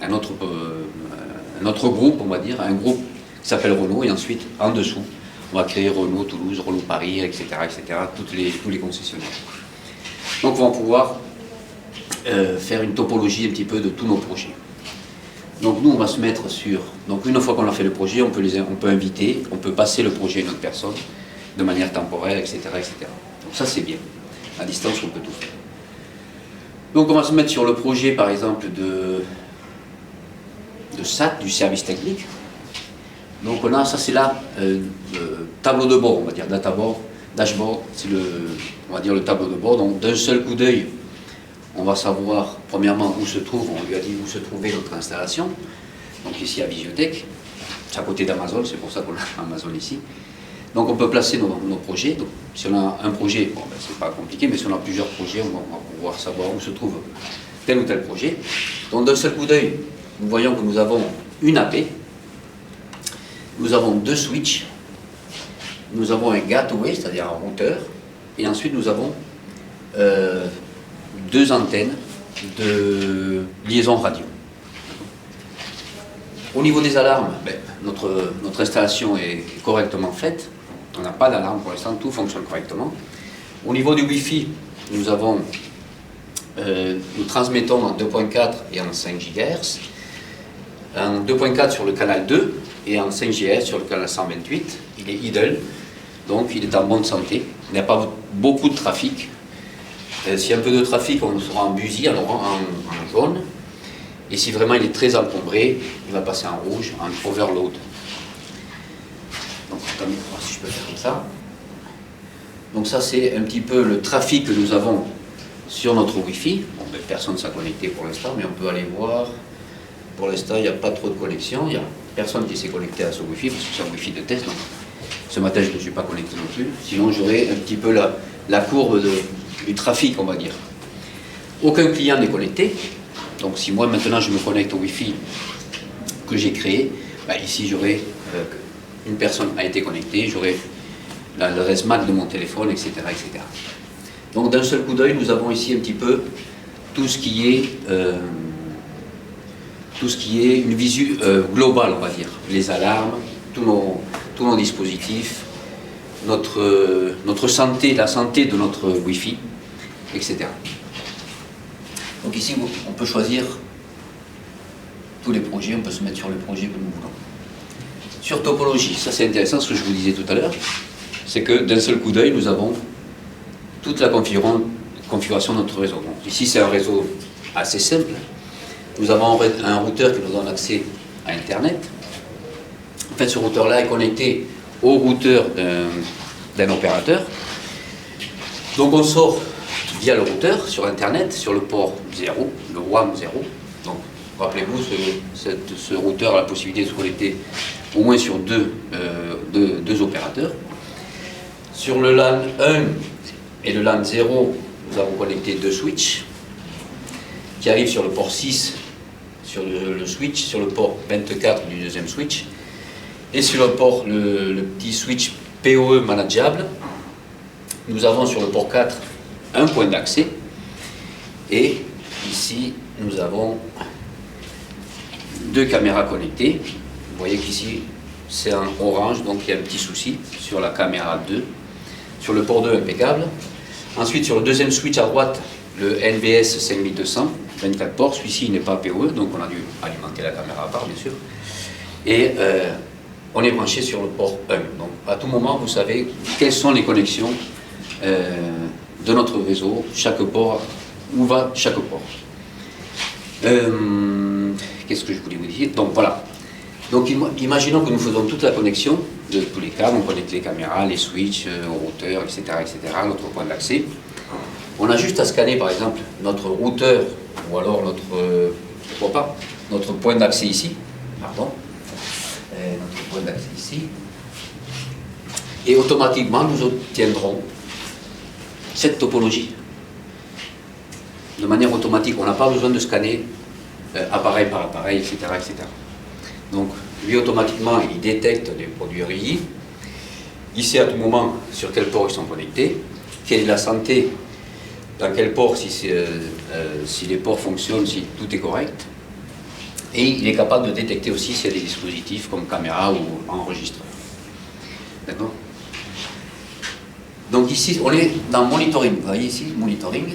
un autre groupe, on va dire, un groupe qui s'appelle Renault, et ensuite en dessous, on va créer Renault Toulouse, Renault Paris, etc., tous les concessionnaires. Donc on va pouvoir faire une topologie un petit peu de tous nos projets. Donc nous on va se mettre sur, donc une fois qu'on a fait le projet, on peut inviter, on peut passer le projet à une autre personne, de manière temporaire, etc., etc. Donc ça c'est bien. À distance, on peut tout faire. Donc on va se mettre sur le projet, par exemple, de SAT, du service technique. Donc on a, ça c'est là, tableau de bord, on va dire, dashboard, c'est on va dire le tableau de bord. Donc d'un seul coup d'œil, on va savoir, premièrement, où se trouve, on lui a dit où se trouvait notre installation. Donc ici à Visiotech, c'est à côté d'Amazon, c'est pour ça qu'on a Amazon ici. Donc on peut placer nos projets. Donc, si on a un projet, bon, c'est pas compliqué, mais si on a plusieurs projets, on va pouvoir savoir où se trouve tel ou tel projet. Donc d'un seul coup d'œil, nous voyons que nous avons une AP, nous avons deux switches, nous avons un gateway, c'est-à-dire un routeur, et ensuite nous avons deux antennes de liaison radio. Au niveau des alarmes, notre installation est correctement faite. On n'a pas d'alarme pour l'instant, tout fonctionne correctement. Au niveau du Wi-Fi, nous transmettons en 2.4 et en 5 GHz. En 2.4 sur le canal 2 et en 5 GHz sur le canal 128. Il est idle. donc il est en bonne santé. Il n'y a pas beaucoup de trafic. S'il y a un peu de trafic, on sera en busy, en jaune. Et si vraiment il est très encombré, il va passer en rouge, en overload. Donc, attendez, voir si je peux faire comme ça. Donc ça, c'est un petit peu le trafic que nous avons sur notre Wi-Fi. Bon, ben, personne ne s'est connecté pour l'instant, mais on peut aller voir. Pour l'instant, il n'y a pas trop de connexion. Il n'y a personne qui s'est connecté à ce Wi-Fi, parce que c'est un Wi-Fi de test. Donc, ce matin, je ne me suis pas connecté non plus. Sinon, j'aurais un petit peu la courbe du trafic, on va dire. Aucun client n'est connecté. Donc, si moi, maintenant, je me connecte au Wi-Fi que j'ai créé, ben, ici, j'aurai une personne a été connectée, j'aurai l'adresse MAC de mon téléphone, etc., etc. Donc, d'un seul coup d'œil, nous avons ici un petit peu tout ce qui est une visu globale, on va dire. Les alarmes, tous nos dispositifs, notre santé, la santé de notre Wi-Fi, etc. Donc ici, on peut choisir tous les projets, on peut se mettre sur le projet que nous voulons. Sur topologie, ça c'est intéressant, ce que je vous disais tout à l'heure, c'est que d'un seul coup d'œil, nous avons toute la configuration de notre réseau. Donc, ici, c'est un réseau assez simple. Nous avons un routeur qui nous donne accès à Internet. En fait, ce routeur-là est connecté au routeur d'un opérateur. Donc, on sort via le routeur sur Internet, sur le port 0, le WAM 0. Donc, rappelez-vous, ce routeur a la possibilité de se connecter au moins sur deux opérateurs. Sur le LAN 1 et le LAN 0, nous avons connecté deux switches qui arrivent sur le port 6, sur le switch, sur le port 24 du deuxième switch, et sur le port, le petit switch PoE manageable, nous avons sur le port 4 un point d'accès, et ici nous avons deux caméras connectées. Vous voyez qu'ici c'est en orange, donc il y a un petit souci sur la caméra 2. Sur le port 2, impeccable. Ensuite, sur le deuxième switch à droite, le NVS 5200, 24 ports. Celui-ci n'est pas PoE, donc on a dû alimenter la caméra à part, bien sûr. Et on est branché sur le port 1. Donc, à tout moment, vous savez quelles sont les connexions de notre réseau, chaque port, où va chaque port. Qu'est-ce que je voulais vous dire? Donc, voilà. Donc, imaginons que nous faisons toute la connexion de tous les câbles, on connecte les caméras, les switches, routeurs, etc., notre point d'accès. On a juste à scanner, par exemple, notre routeur, ou alors notre point d'accès ici, pardon, notre point d'accès ici, et automatiquement, nous obtiendrons cette topologie. De manière automatique, on n'a pas besoin de scanner appareil par appareil, etc., etc. Donc, lui, automatiquement, il détecte les produits RII. Il sait à tout moment sur quel port ils sont connectés, quelle est la santé, dans quel port, si les ports fonctionnent, si tout est correct. Et il est capable de détecter aussi s'il y a des dispositifs comme caméra ou enregistreur. D'accord? Donc ici, on est dans monitoring. Vous voyez ici, monitoring.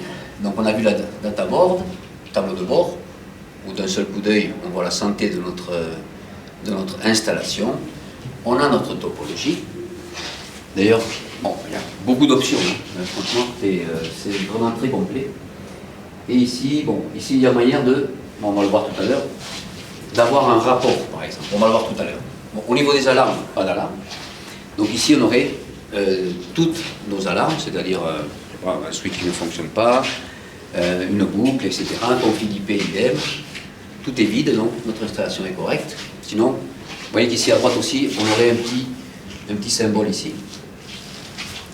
Donc on a vu la data board, tableau de bord, où d'un seul coup d'œil, on voit la santé de notre installation. On a notre topologie. D'ailleurs, bon, il y a beaucoup d'options, hein. Franchement, c'est vraiment très complet. Et ici, il y a manière de, on va le voir tout à l'heure, d'avoir un rapport, par exemple. On va le voir tout à l'heure. Bon, au niveau des alarmes, pas d'alarme. Donc ici, on aurait toutes nos alarmes, c'est-à-dire un switch qui ne fonctionne pas, une boucle, etc., un conflit d'IP, idem. Tout est vide, donc notre installation est correcte. Sinon, vous voyez qu'ici à droite aussi, on aurait un petit symbole ici,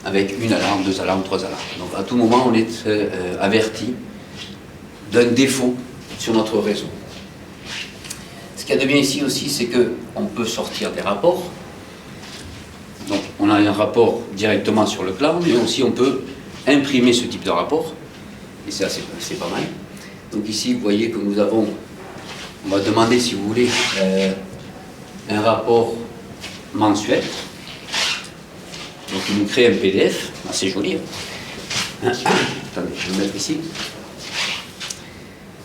avec une alarme, deux alarmes, trois alarmes. Donc à tout moment, on est averti d'un défaut sur notre réseau. Ce qu'il y a de bien ici aussi, c'est qu'on peut sortir des rapports. Donc on a un rapport directement sur le cloud, mais aussi on peut imprimer ce type de rapport. Et ça, c'est pas mal. Donc ici, vous voyez que nous avons, on va demander, si vous voulez, un rapport mensuel. Donc il nous crée un PDF, assez joli. Attendez, je vais le mettre ici.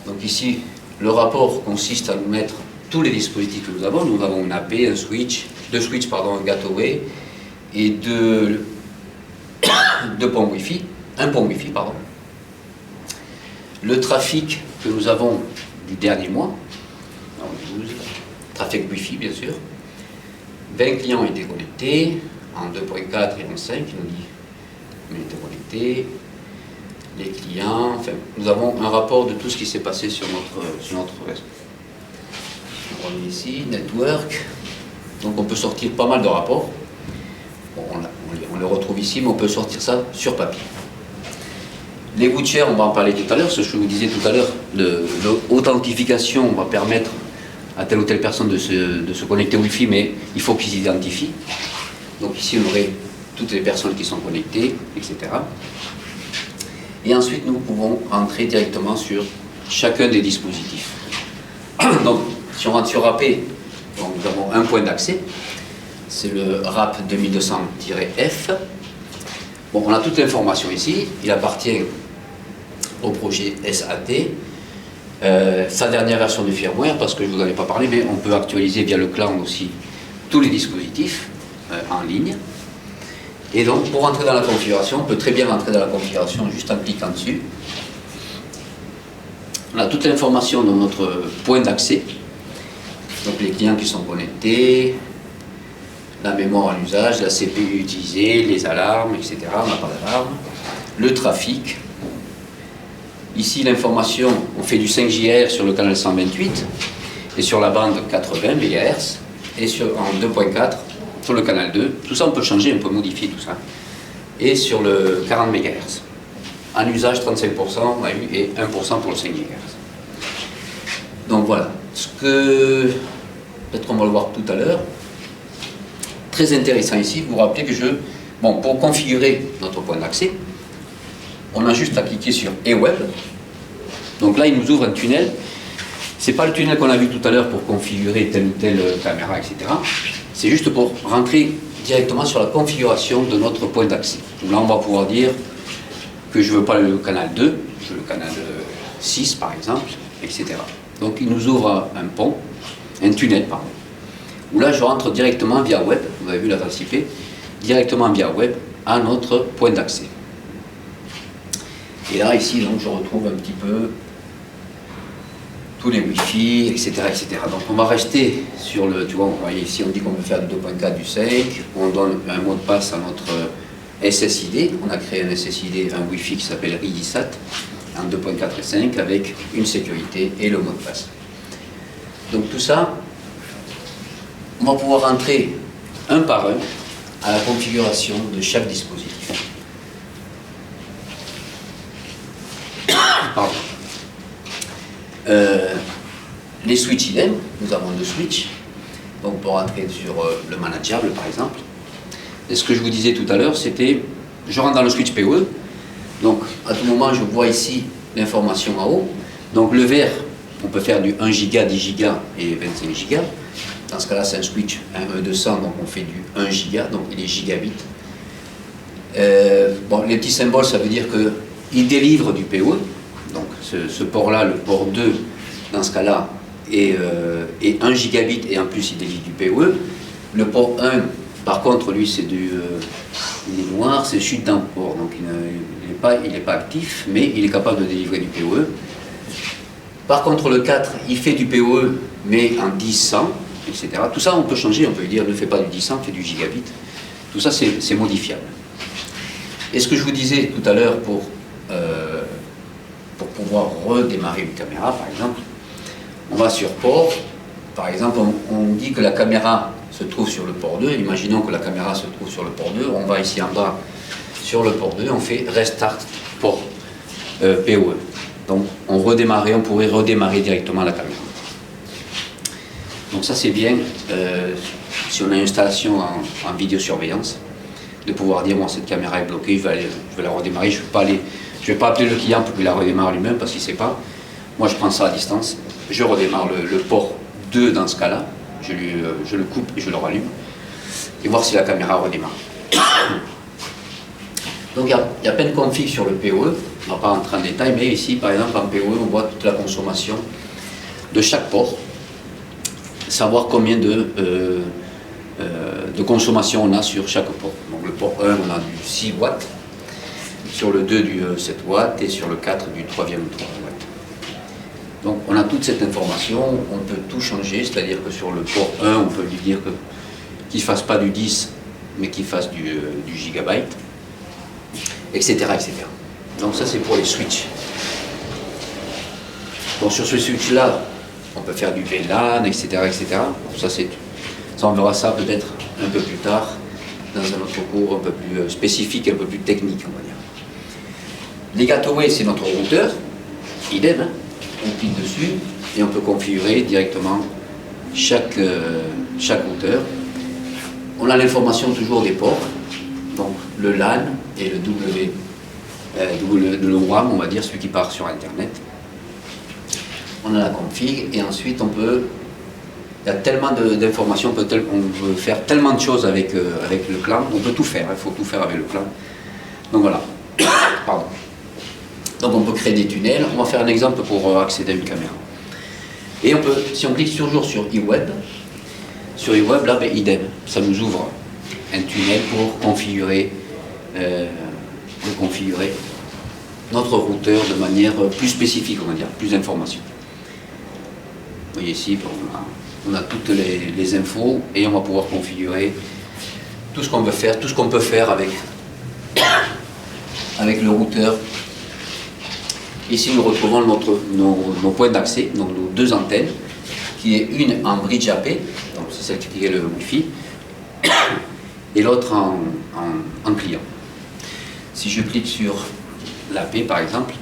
Donc ici, le rapport consiste à nous mettre tous les dispositifs que nous avons. Nous avons une AP, un switch, deux switches, pardon, un gateway, et deux ponts Wi-Fi, un pont Wi-Fi, pardon. Le trafic que nous avons du dernier mois, en 12, trafic Wi-Fi bien sûr, 20 clients ont été connectés, en 2.4 et en 5, il nous dit qu'ils ont été connectés, les clients, enfin, nous avons un rapport de tout ce qui s'est passé sur notre réseau. On remet ici, network, donc on peut sortir pas mal de rapports. Bon, on le retrouve ici, mais on peut sortir ça sur papier. Les vouchers, on va en parler tout à l'heure, ce que je vous disais tout à l'heure, l'authentification va permettre à telle ou telle personne de se connecter au Wi-Fi, mais il faut qu'ils s'identifient. Donc ici, on aurait toutes les personnes qui sont connectées, etc. Et ensuite, nous pouvons rentrer directement sur chacun des dispositifs. Donc, si on rentre sur RAP, donc nous avons un point d'accès, c'est le RAP 2200-F. Bon, on a toute l'information ici, il appartient au projet SAT. Sa dernière version du firmware, parce que je ne vous en ai pas parlé, mais on peut actualiser via le cloud aussi tous les dispositifs en ligne. Et donc, pour rentrer dans la configuration, on peut très bien rentrer dans la configuration juste en cliquant dessus. On a toute l'information dans notre point d'accès. Donc, les clients qui sont connectés, la mémoire en usage, la CPU utilisée, les alarmes, etc. On n'a pas d'alarme. Le trafic. Ici, l'information, on fait du 5 GHz sur le canal 128 et sur la bande 80 MHz et en 2.4 sur le canal 2. Tout ça, on peut changer, on peut modifier tout ça. Et sur le 40 MHz. En usage, 35%, on a eu, et 1% pour le 5 GHz. Donc voilà. Ce que, peut-être qu'on va le voir tout à l'heure. Très intéressant ici, vous vous rappelez que pour configurer notre point d'accès, on a juste à cliquer sur eWeb. Donc là, il nous ouvre un tunnel. Ce n'est pas le tunnel qu'on a vu tout à l'heure pour configurer telle ou telle caméra, etc. C'est juste pour rentrer directement sur la configuration de notre point d'accès. Là, on va pouvoir dire que je ne veux pas le canal 2, je veux le canal 6 par exemple, etc. Donc il nous ouvre un tunnel, pardon, où là je rentre directement via web, vous avez vu l'adresse IP, directement via web à notre point d'accès. Et là, ici, donc, je retrouve un petit peu tous les Wi-Fi, etc., etc. Donc, on va rester sur le... Tu vois, vous voyez ici, on dit qu'on veut faire du 2.4, du 5. On donne un mot de passe à notre SSID. On a créé un SSID, un Wi-Fi qui s'appelle RIDISAT, en 2.4 et 5, avec une sécurité et le mot de passe. Donc, tout ça, on va pouvoir rentrer un par un à la configuration de chaque dispositif. Pardon. Les switches idem, nous avons deux switches, donc pour rentrer sur le manageable par exemple. Et ce que je vous disais tout à l'heure, c'était, je rentre dans le switch PoE, donc à tout moment je vois ici l'information en haut, donc le vert, on peut faire du 1 Go, 10 Go et 25 Go, dans ce cas là c'est un switch, un E200, donc on fait du 1 Go, donc il est gigabit. Bon, les petits symboles, ça veut dire qu'il délivre du PoE. Donc ce port-là, le port 2, dans ce cas-là, est 1 gigabit et en plus il délivre du PoE. Le port 1, par contre, lui, il est noir, c'est chute d'un port, donc il n'est pas actif, mais il est capable de délivrer du PoE. Par contre, le 4, il fait du PoE, mais en 10-100, etc. Tout ça, on peut changer, on peut lui dire ne fais pas du 10-100, fais du gigabit. Tout ça, c'est modifiable. Et ce que je vous disais tout à l'heure pour pouvoir redémarrer une caméra, par exemple, on va sur port, par exemple, on dit que la caméra se trouve sur le port 2, imaginons que la caméra se trouve sur le port 2, on va ici en bas sur le port 2, on fait Restart port PoE. Donc on pourrait redémarrer directement la caméra. Donc ça c'est bien, si on a une installation en vidéosurveillance, de pouvoir dire, bon, cette caméra est bloquée, je vais la redémarrer, je ne vais pas appeler le client pour qu'il la redémarre lui-même parce qu'il ne sait pas. Moi, je prends ça à distance, je redémarre le port 2 dans ce cas-là, je le coupe et je le rallume, et voir si la caméra redémarre. Donc, il y a plein de configs sur le PoE, on ne va pas rentrer en détail, mais ici, par exemple, en PoE, on voit toute la consommation de chaque port, savoir combien de de consommation on a sur chaque port. Donc le port 1, on a du 6 watts, sur le 2 du 7 watts et sur le 4 du 3,3 watts. Donc on a toute cette information, on peut tout changer, c'est-à-dire que sur le port 1, on peut lui dire qu'il ne fasse pas du 10, mais qu'il fasse du gigabyte, etc., etc. Donc ça c'est pour les switches. Donc sur ce switch-là, on peut faire du VLAN, etc., etc. Donc ça on verra ça peut-être un peu plus tard, dans un autre cours un peu plus spécifique, un peu plus technique, on va dire. Les gateways, c'est notre routeur, idem, hein. On clique dessus et on peut configurer directement chaque routeur. On a l'information toujours des ports, donc le LAN et le WAN, on va dire, celui qui part sur Internet. On a la config et ensuite il y a tellement d'informations, on peut faire tellement de choses avec le clan, on peut tout faire, il faut tout faire avec le clan. Donc voilà. Pardon. Donc on peut créer des tunnels, on va faire un exemple pour accéder à une caméra. Et on peut, si on clique toujours sur eWeb, là, ben, idem, ça nous ouvre un tunnel pour configurer notre routeur de manière plus spécifique, on va dire, plus d'informations. Vous voyez ici, on a toutes les infos et on va pouvoir configurer tout ce qu'on veut faire, tout ce qu'on peut faire avec le routeur. Ici, nous retrouvons nos points d'accès, donc nos deux antennes, qui est une en bridge AP, donc c'est celle qui est le Wi-Fi, et l'autre en client. Si je clique sur l'AP par exemple,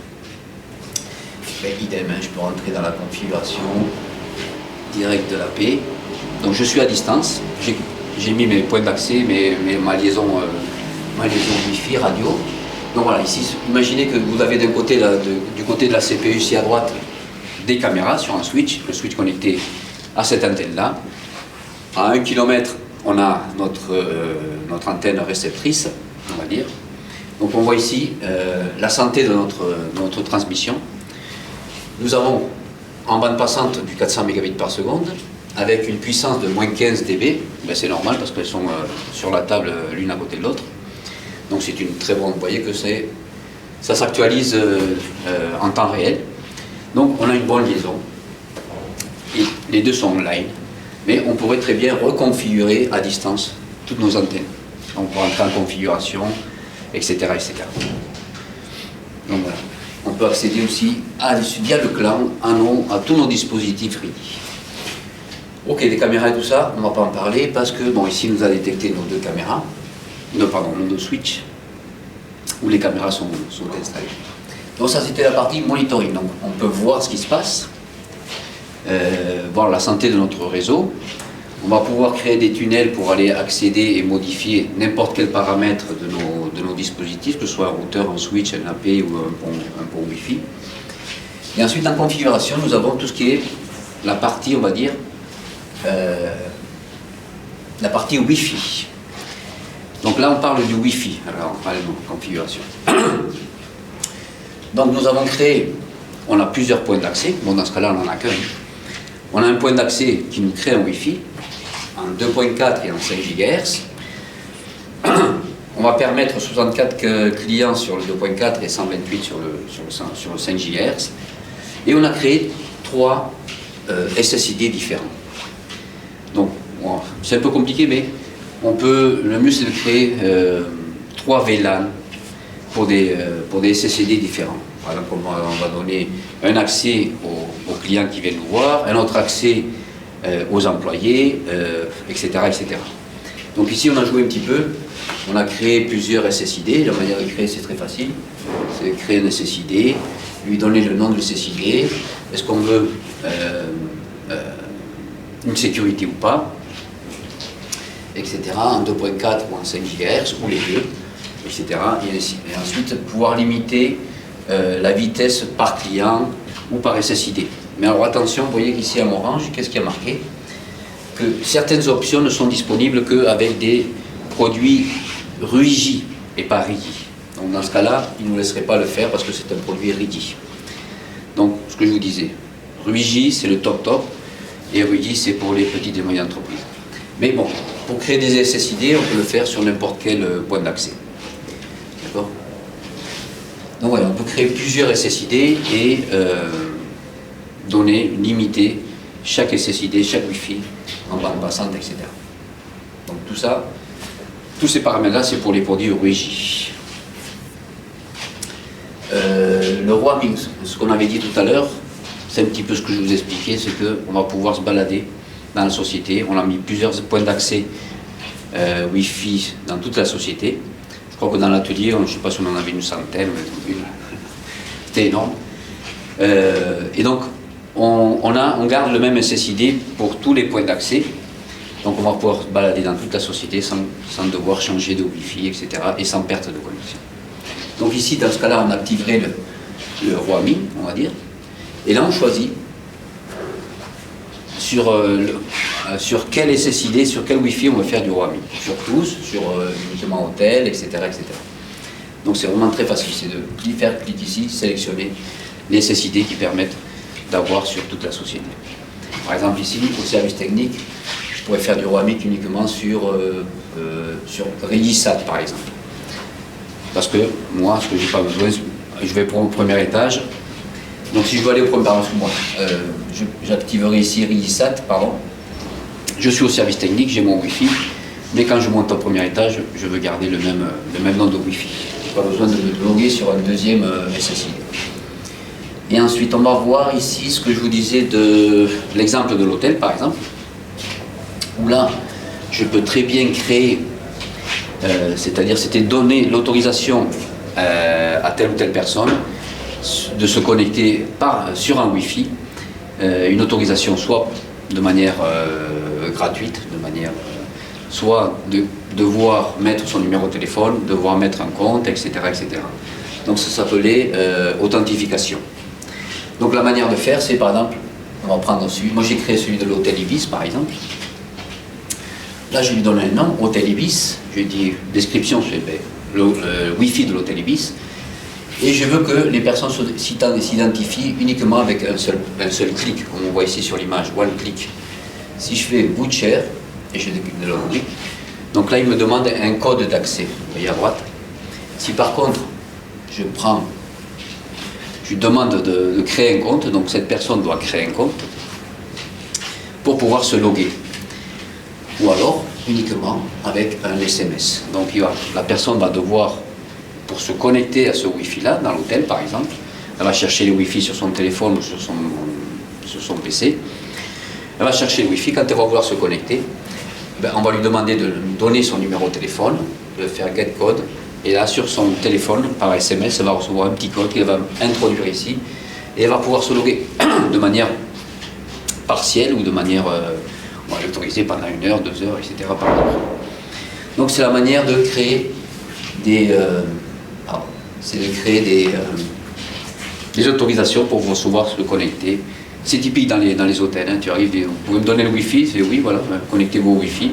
ben, idem, je peux rentrer dans la configuration directe de l'AP. Donc je suis à distance, j'ai mis mes points d'accès, ma liaison Wi-Fi, radio. Donc voilà, ici, imaginez que vous avez du côté de la CPU ici à droite des caméras sur un switch, le switch connecté à cette antenne-là. À 1 km, on a notre antenne réceptrice, on va dire. Donc on voit ici la santé de notre transmission. Nous avons en bande passante du 400 Mbps par seconde, avec une puissance de moins 15 dB. Ben, c'est normal parce qu'elles sont sur la table l'une à côté de l'autre. Donc c'est une très bonne, vous voyez que ça s'actualise en temps réel. Donc on a une bonne liaison. Et les deux sont online. Mais on pourrait très bien reconfigurer à distance toutes nos antennes. On peut entrer en configuration, etc., etc. Donc voilà. On peut accéder aussi via le clan à tous nos dispositifs RIDI. Ok, les caméras et tout ça, on ne va pas en parler parce que, bon, ici nous a détecté nos deux caméras. Nos deux switches où les caméras sont installées. Donc ça c'était la partie monitoring. Donc on peut voir ce qui se passe, voir la santé de notre réseau. On va pouvoir créer des tunnels pour aller accéder et modifier n'importe quel paramètre de nos dispositifs, que ce soit un routeur, un switch, un AP ou un pont Wi-Fi. Et ensuite en configuration, nous avons tout ce qui est la partie, on va dire, la partie Wi-Fi. Donc là, on parle du Wi-Fi, alors on parle de configuration. Donc nous avons créé, on a plusieurs points d'accès, bon dans ce cas-là, on n'en a qu'un. On a un point d'accès qui nous crée un Wi-Fi en 2.4 et en 5 GHz. On va permettre 64 clients sur le 2.4 et 128 sur le 5 GHz. Et on a créé 3 SSID différents. Donc, bon, c'est un peu compliqué, mais le mieux c'est de créer 3 VLAN pour des SSID différents. Par exemple, on va donner un accès aux clients qui viennent nous voir, un autre accès aux employés, etc., etc. Donc ici on a joué un petit peu, on a créé plusieurs SSID. La manière de créer c'est très facile, c'est créer un SSID, lui donner le nom de SSID, est-ce qu'on veut une sécurité ou pas, etc., en 2.4 ou en 5 GHz, ou les deux, etc. Et ensuite, pouvoir limiter la vitesse par client ou par SSID. Mais alors attention, vous voyez qu'ici en orange, qu'est-ce qui a marqué? Que certaines options ne sont disponibles qu'avec des produits RUIGI et pas RIDI. Donc dans ce cas-là, ils ne nous laisseraient pas le faire parce que c'est un produit RIDI. Donc, ce que je vous disais, RUIGI c'est le top, et RIDI c'est pour les petites et moyennes entreprises. Mais bon, pour créer des SSID, on peut le faire sur n'importe quel point d'accès. D'accord? Donc voilà, on peut créer plusieurs SSID et limiter chaque SSID, chaque Wi-Fi en bande passante, etc. Donc tout ça, tous ces paramètres-là, c'est pour les produits Ruiji. Le roaming, ce qu'on avait dit tout à l'heure, c'est un petit peu ce que je vous expliquais, c'est qu'on va pouvoir se balader dans la société. On a mis plusieurs points d'accès Wi-Fi dans toute la société. Je crois que dans l'atelier, je ne sais pas si on en avait une centaine, c'était énorme. Et donc, on garde le même SSID pour tous les points d'accès. Donc on va pouvoir se balader dans toute la société sans devoir changer de Wi-Fi, etc. et sans perte de connexion. Donc ici, dans ce cas-là, on activerait le roaming, on va dire. Et là, on choisit sur quel SSID, sur quel Wi-Fi on veut faire du roaming. Sur tous, sur uniquement hôtel, etc., etc. Donc c'est vraiment très facile, c'est de faire clic ici, sélectionner les SSID qui permettent d'avoir sur toute la société. Par exemple ici, au service technique, je pourrais faire du roaming uniquement sur Regisat par exemple. Parce que moi, ce que j'ai pas besoin, je vais pour le premier étage. Donc si je veux aller au premier étage, j'activerai ici Regisat, pardon. Je suis au service technique, j'ai mon Wi-Fi, mais quand je monte au premier étage, je veux garder le même nom de Wi-Fi. Je n'ai pas besoin de me loguer sur un deuxième SSID. Et ensuite, on va voir ici ce que je vous disais de l'exemple de l'hôtel, par exemple, où là, je peux très bien créer, c'est-à-dire c'était donner l'autorisation à telle ou telle personne de se connecter sur un Wi-Fi, une autorisation soit de manière gratuite, de manière soit de devoir mettre son numéro de téléphone, devoir mettre un compte, etc. etc. Donc ça s'appelait authentification. Donc la manière de faire, c'est par exemple, on va prendre celui, moi j'ai créé celui de l'hôtel Ibis par exemple. Là je lui donne un nom, hôtel Ibis, je lui dis description, c'est le Wi-Fi de l'hôtel Ibis. Et je veux que les personnes s'identifient uniquement avec un seul clic, comme on voit ici sur l'image, one click. Si je fais boot share, et je décline de l'autre clic, donc là il me demande un code d'accès, vous voyez à droite. Si par contre, je lui demande de créer un compte, donc cette personne doit créer un compte pour pouvoir se loguer. Ou alors uniquement avec un SMS. Donc la personne va devoir, pour se connecter à ce Wi-Fi là, dans l'hôtel par exemple, elle va chercher le Wi-Fi sur son téléphone ou sur son PC. Elle va chercher le Wi-Fi, quand elle va vouloir se connecter, on va lui demander de donner son numéro de téléphone, de faire get code. Et là, sur son téléphone, par SMS, elle va recevoir un petit code qu'elle va introduire ici. Et elle va pouvoir se loguer de manière partielle ou de manière, on va l'autoriser pendant 1 heure, 2 heures, etc. par jour. Donc c'est la manière de créer des autorisations pour recevoir se connecter. C'est typique dans les hôtels. Hein. Tu arrives, vous pouvez me donner le Wi-Fi, c'est oui, voilà, connectez vos Wi-Fi.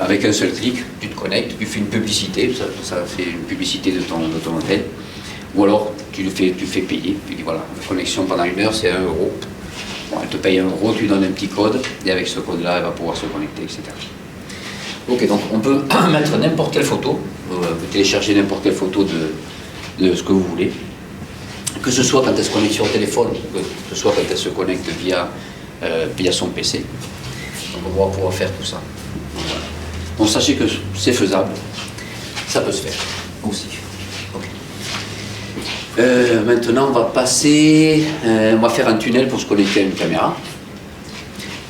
Avec un seul clic, tu te connectes, tu fais une publicité, ça fait une publicité de ton hôtel, ou alors tu fais payer, tu dis voilà, la connexion pendant 1 heure c'est 1 euro, bon, elle te paye 1 euro, tu donnes un petit code, et avec ce code-là elle va pouvoir se connecter, etc. Ok, donc on peut mettre n'importe quelle photo, vous télécharger n'importe quelle photo de ce que vous voulez, que ce soit quand elle se connecte sur le téléphone, que ce soit quand elle se connecte via son PC, donc on va pouvoir faire tout ça. Donc sachez que c'est faisable, ça peut se faire aussi. Okay. Maintenant on va passer, on va faire un tunnel pour se connecter à une caméra.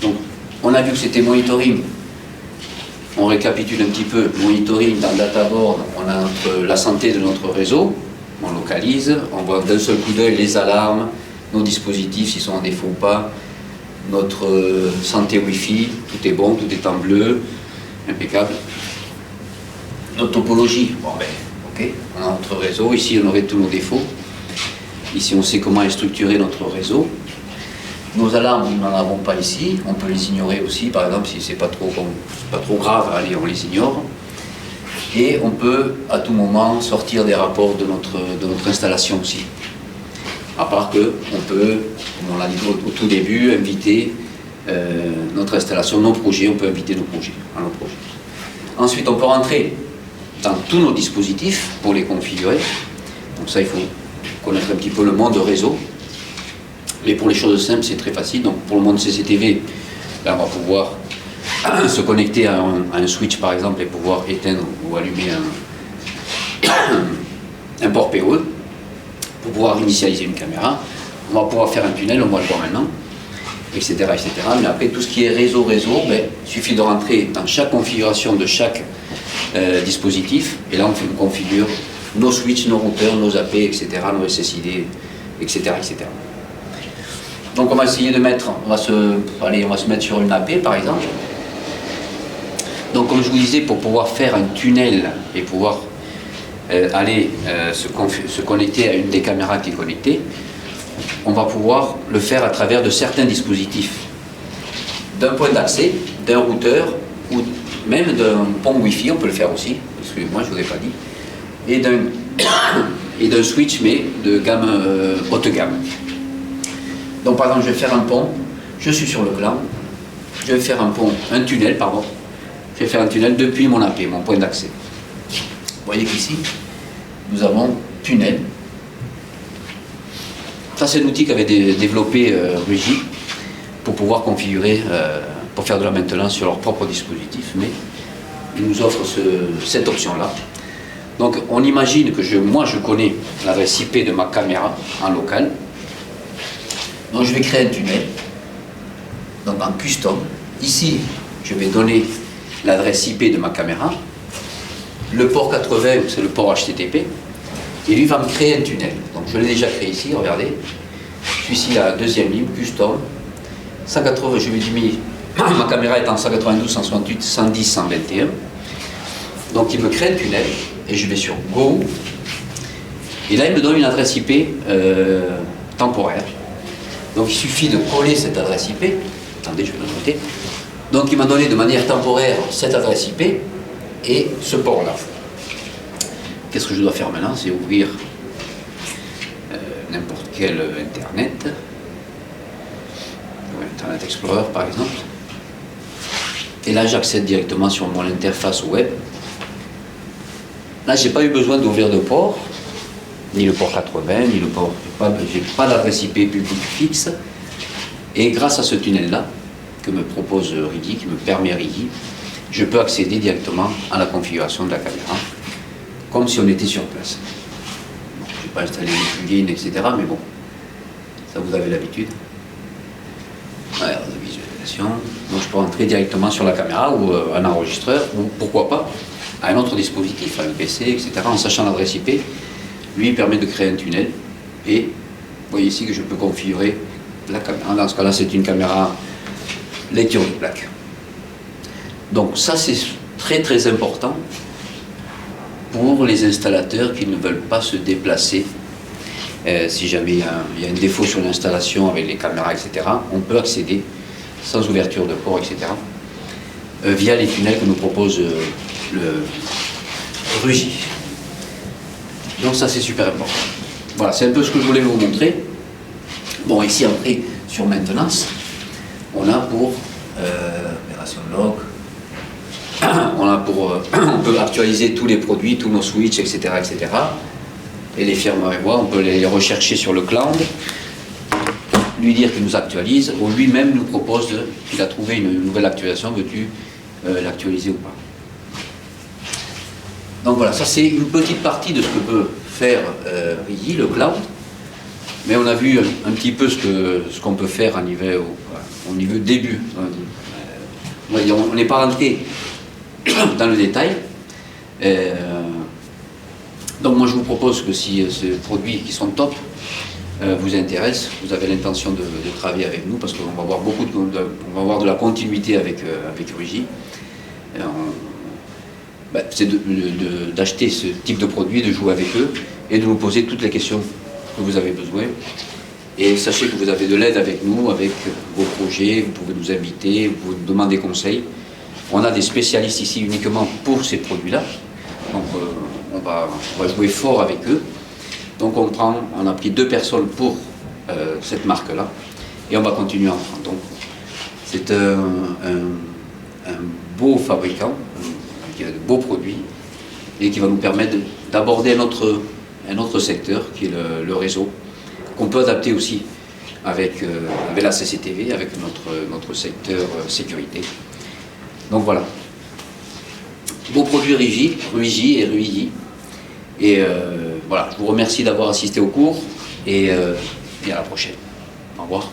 Donc on a vu que c'était monitoring, on récapitule un petit peu, monitoring dans le databoard, on a la santé de notre réseau, on localise, on voit d'un seul coup d'œil les alarmes, nos dispositifs s'ils sont en défaut ou pas, notre santé Wi-Fi, tout est bon, tout est en bleu, impeccable. Notre topologie, bon ben, ok, on a notre réseau, ici on aurait tous nos défauts. Ici on sait comment est structuré notre réseau. Nos alarmes, nous n'en avons pas ici, on peut les ignorer aussi, par exemple si c'est pas trop grave, allez on les ignore. Et on peut à tout moment sortir des rapports de notre installation aussi. À part qu'on peut, comme on l'a dit au tout début, inviter notre installation, nos projets, on peut inviter nos projets, à nos projets. Ensuite, on peut rentrer dans tous nos dispositifs pour les configurer. Donc ça, il faut connaître un petit peu le monde réseau. Mais pour les choses simples, c'est très facile. Donc pour le monde CCTV, là, on va pouvoir se connecter à un switch, par exemple, et pouvoir éteindre ou allumer un port PoE pour pouvoir initialiser une caméra. On va pouvoir faire un tunnel, on va le voir maintenant, etc., etc. Mais après, tout ce qui est réseau, il suffit de rentrer dans chaque configuration de chaque dispositif, et là, on configure nos switches, nos routeurs, nos AP, etc., nos SSID, etc., etc. Donc, on va essayer de mettre, on va se mettre sur une AP, par exemple. Donc, comme je vous disais, pour pouvoir faire un tunnel et pouvoir aller se connecter à une des caméras qui est connectée, on va pouvoir le faire à travers de certains dispositifs. D'un point d'accès, d'un routeur, ou même d'un pont Wi-Fi, on peut le faire aussi, excusez-moi, je ne vous ai pas dit, et d'un switch, mais de gamme haute gamme. Donc par exemple, je vais faire un pont, je suis sur le cloud, je vais faire un tunnel, je vais faire un tunnel depuis mon AP, mon point d'accès. Vous voyez qu'ici, nous avons tunnel. Ça, c'est l'outil qu'avait développé Ruigi pour pouvoir configurer, pour faire de la maintenance sur leur propre dispositif, mais il nous offre cette option-là. Donc, on imagine que moi, je connais l'adresse IP de ma caméra en local. Donc, je vais créer un tunnel, donc en custom. Ici, je vais donner l'adresse IP de ma caméra. Le port 80, c'est le port HTTP. Et lui va me créer un tunnel. Donc je l'ai déjà créé ici, regardez. Celui-ci, la deuxième ligne, custom. 180, je lui ai mis, ma caméra est en 192, 168, 110, 121. Donc il me crée un tunnel, et je vais sur Go. Et là, il me donne une adresse IP temporaire. Donc il suffit de coller cette adresse IP. Attendez, je vais le noter. Donc il m'a donné de manière temporaire cette adresse IP et ce port-là. Qu'est-ce que je dois faire maintenant? C'est ouvrir n'importe quel Internet. Internet Explorer par exemple. Et là j'accède directement sur mon interface web. Là j'ai pas eu besoin d'ouvrir de port, ni le port 80, ni le port. J'ai pas d'adresse IP publique fixe. Et grâce à ce tunnel-là, que me propose Ruigi, qui me permet Ruigi, je peux accéder directement à la configuration de la caméra, comme si on était sur place. Bon, je n'ai pas installé les plugins, etc., mais bon, ça vous avez l'habitude. Voilà, la visualisation. Donc je peux rentrer directement sur la caméra ou un enregistreur, ou pourquoi pas, à un autre dispositif, à un PC, etc., en sachant l'adresse IP. Lui, il permet de créer un tunnel, et vous voyez ici que je peux configurer la caméra. Dans ce cas-là, c'est une caméra lecture de plaque. Donc ça, c'est très très important pour les installateurs qui ne veulent pas se déplacer. Si jamais il y a un défaut sur l'installation avec les caméras, etc., on peut accéder sans ouverture de port, etc., via les tunnels que nous propose le Ruigi. Donc ça, c'est super important. Voilà, c'est un peu ce que je voulais vous montrer. Bon, ici, après, sur maintenance, on a pour opération log, on peut actualiser tous les produits, tous nos switches, etc., etc. Et les firmware, on peut les rechercher sur le cloud, lui dire qu'il nous actualise, ou lui-même nous propose qu'il a trouvé une nouvelle actualisation, veux-tu l'actualiser ou pas. Donc voilà, ça c'est une petite partie de ce que peut faire Ruigi, le cloud. Mais on a vu un petit peu ce qu'on peut faire au niveau début. On n'est pas rentré dans le détail. Donc moi je vous propose que si ces produits qui sont top vous intéressent, vous avez l'intention de travailler avec nous, parce qu'on va avoir on va avoir de la continuité avec Ruigi. C'est d'acheter ce type de produit, de jouer avec eux et de nous poser toutes les questions que vous avez besoin. Et sachez que vous avez de l'aide avec nous, avec vos projets, vous pouvez nous inviter, vous pouvez nous demander conseil. On a des spécialistes ici uniquement pour ces produits-là. Donc on va jouer fort avec eux. Donc on a pris 2 personnes pour cette marque-là et on va continuer à en prendre. Donc C'est un beau fabricant, qui a de beaux produits et qui va nous permettre d'aborder un autre secteur qui est le réseau, qu'on peut adapter aussi avec la CCTV, avec notre secteur sécurité. Donc voilà. Beaux produits Ruigi et Ruigi. Et voilà, je vous remercie d'avoir assisté au cours et à la prochaine. Au revoir.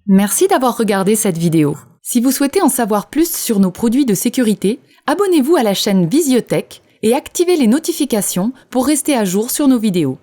Merci d'avoir regardé cette vidéo. Si vous souhaitez en savoir plus sur nos produits de sécurité, abonnez-vous à la chaîne Visiotech et activez les notifications pour rester à jour sur nos vidéos.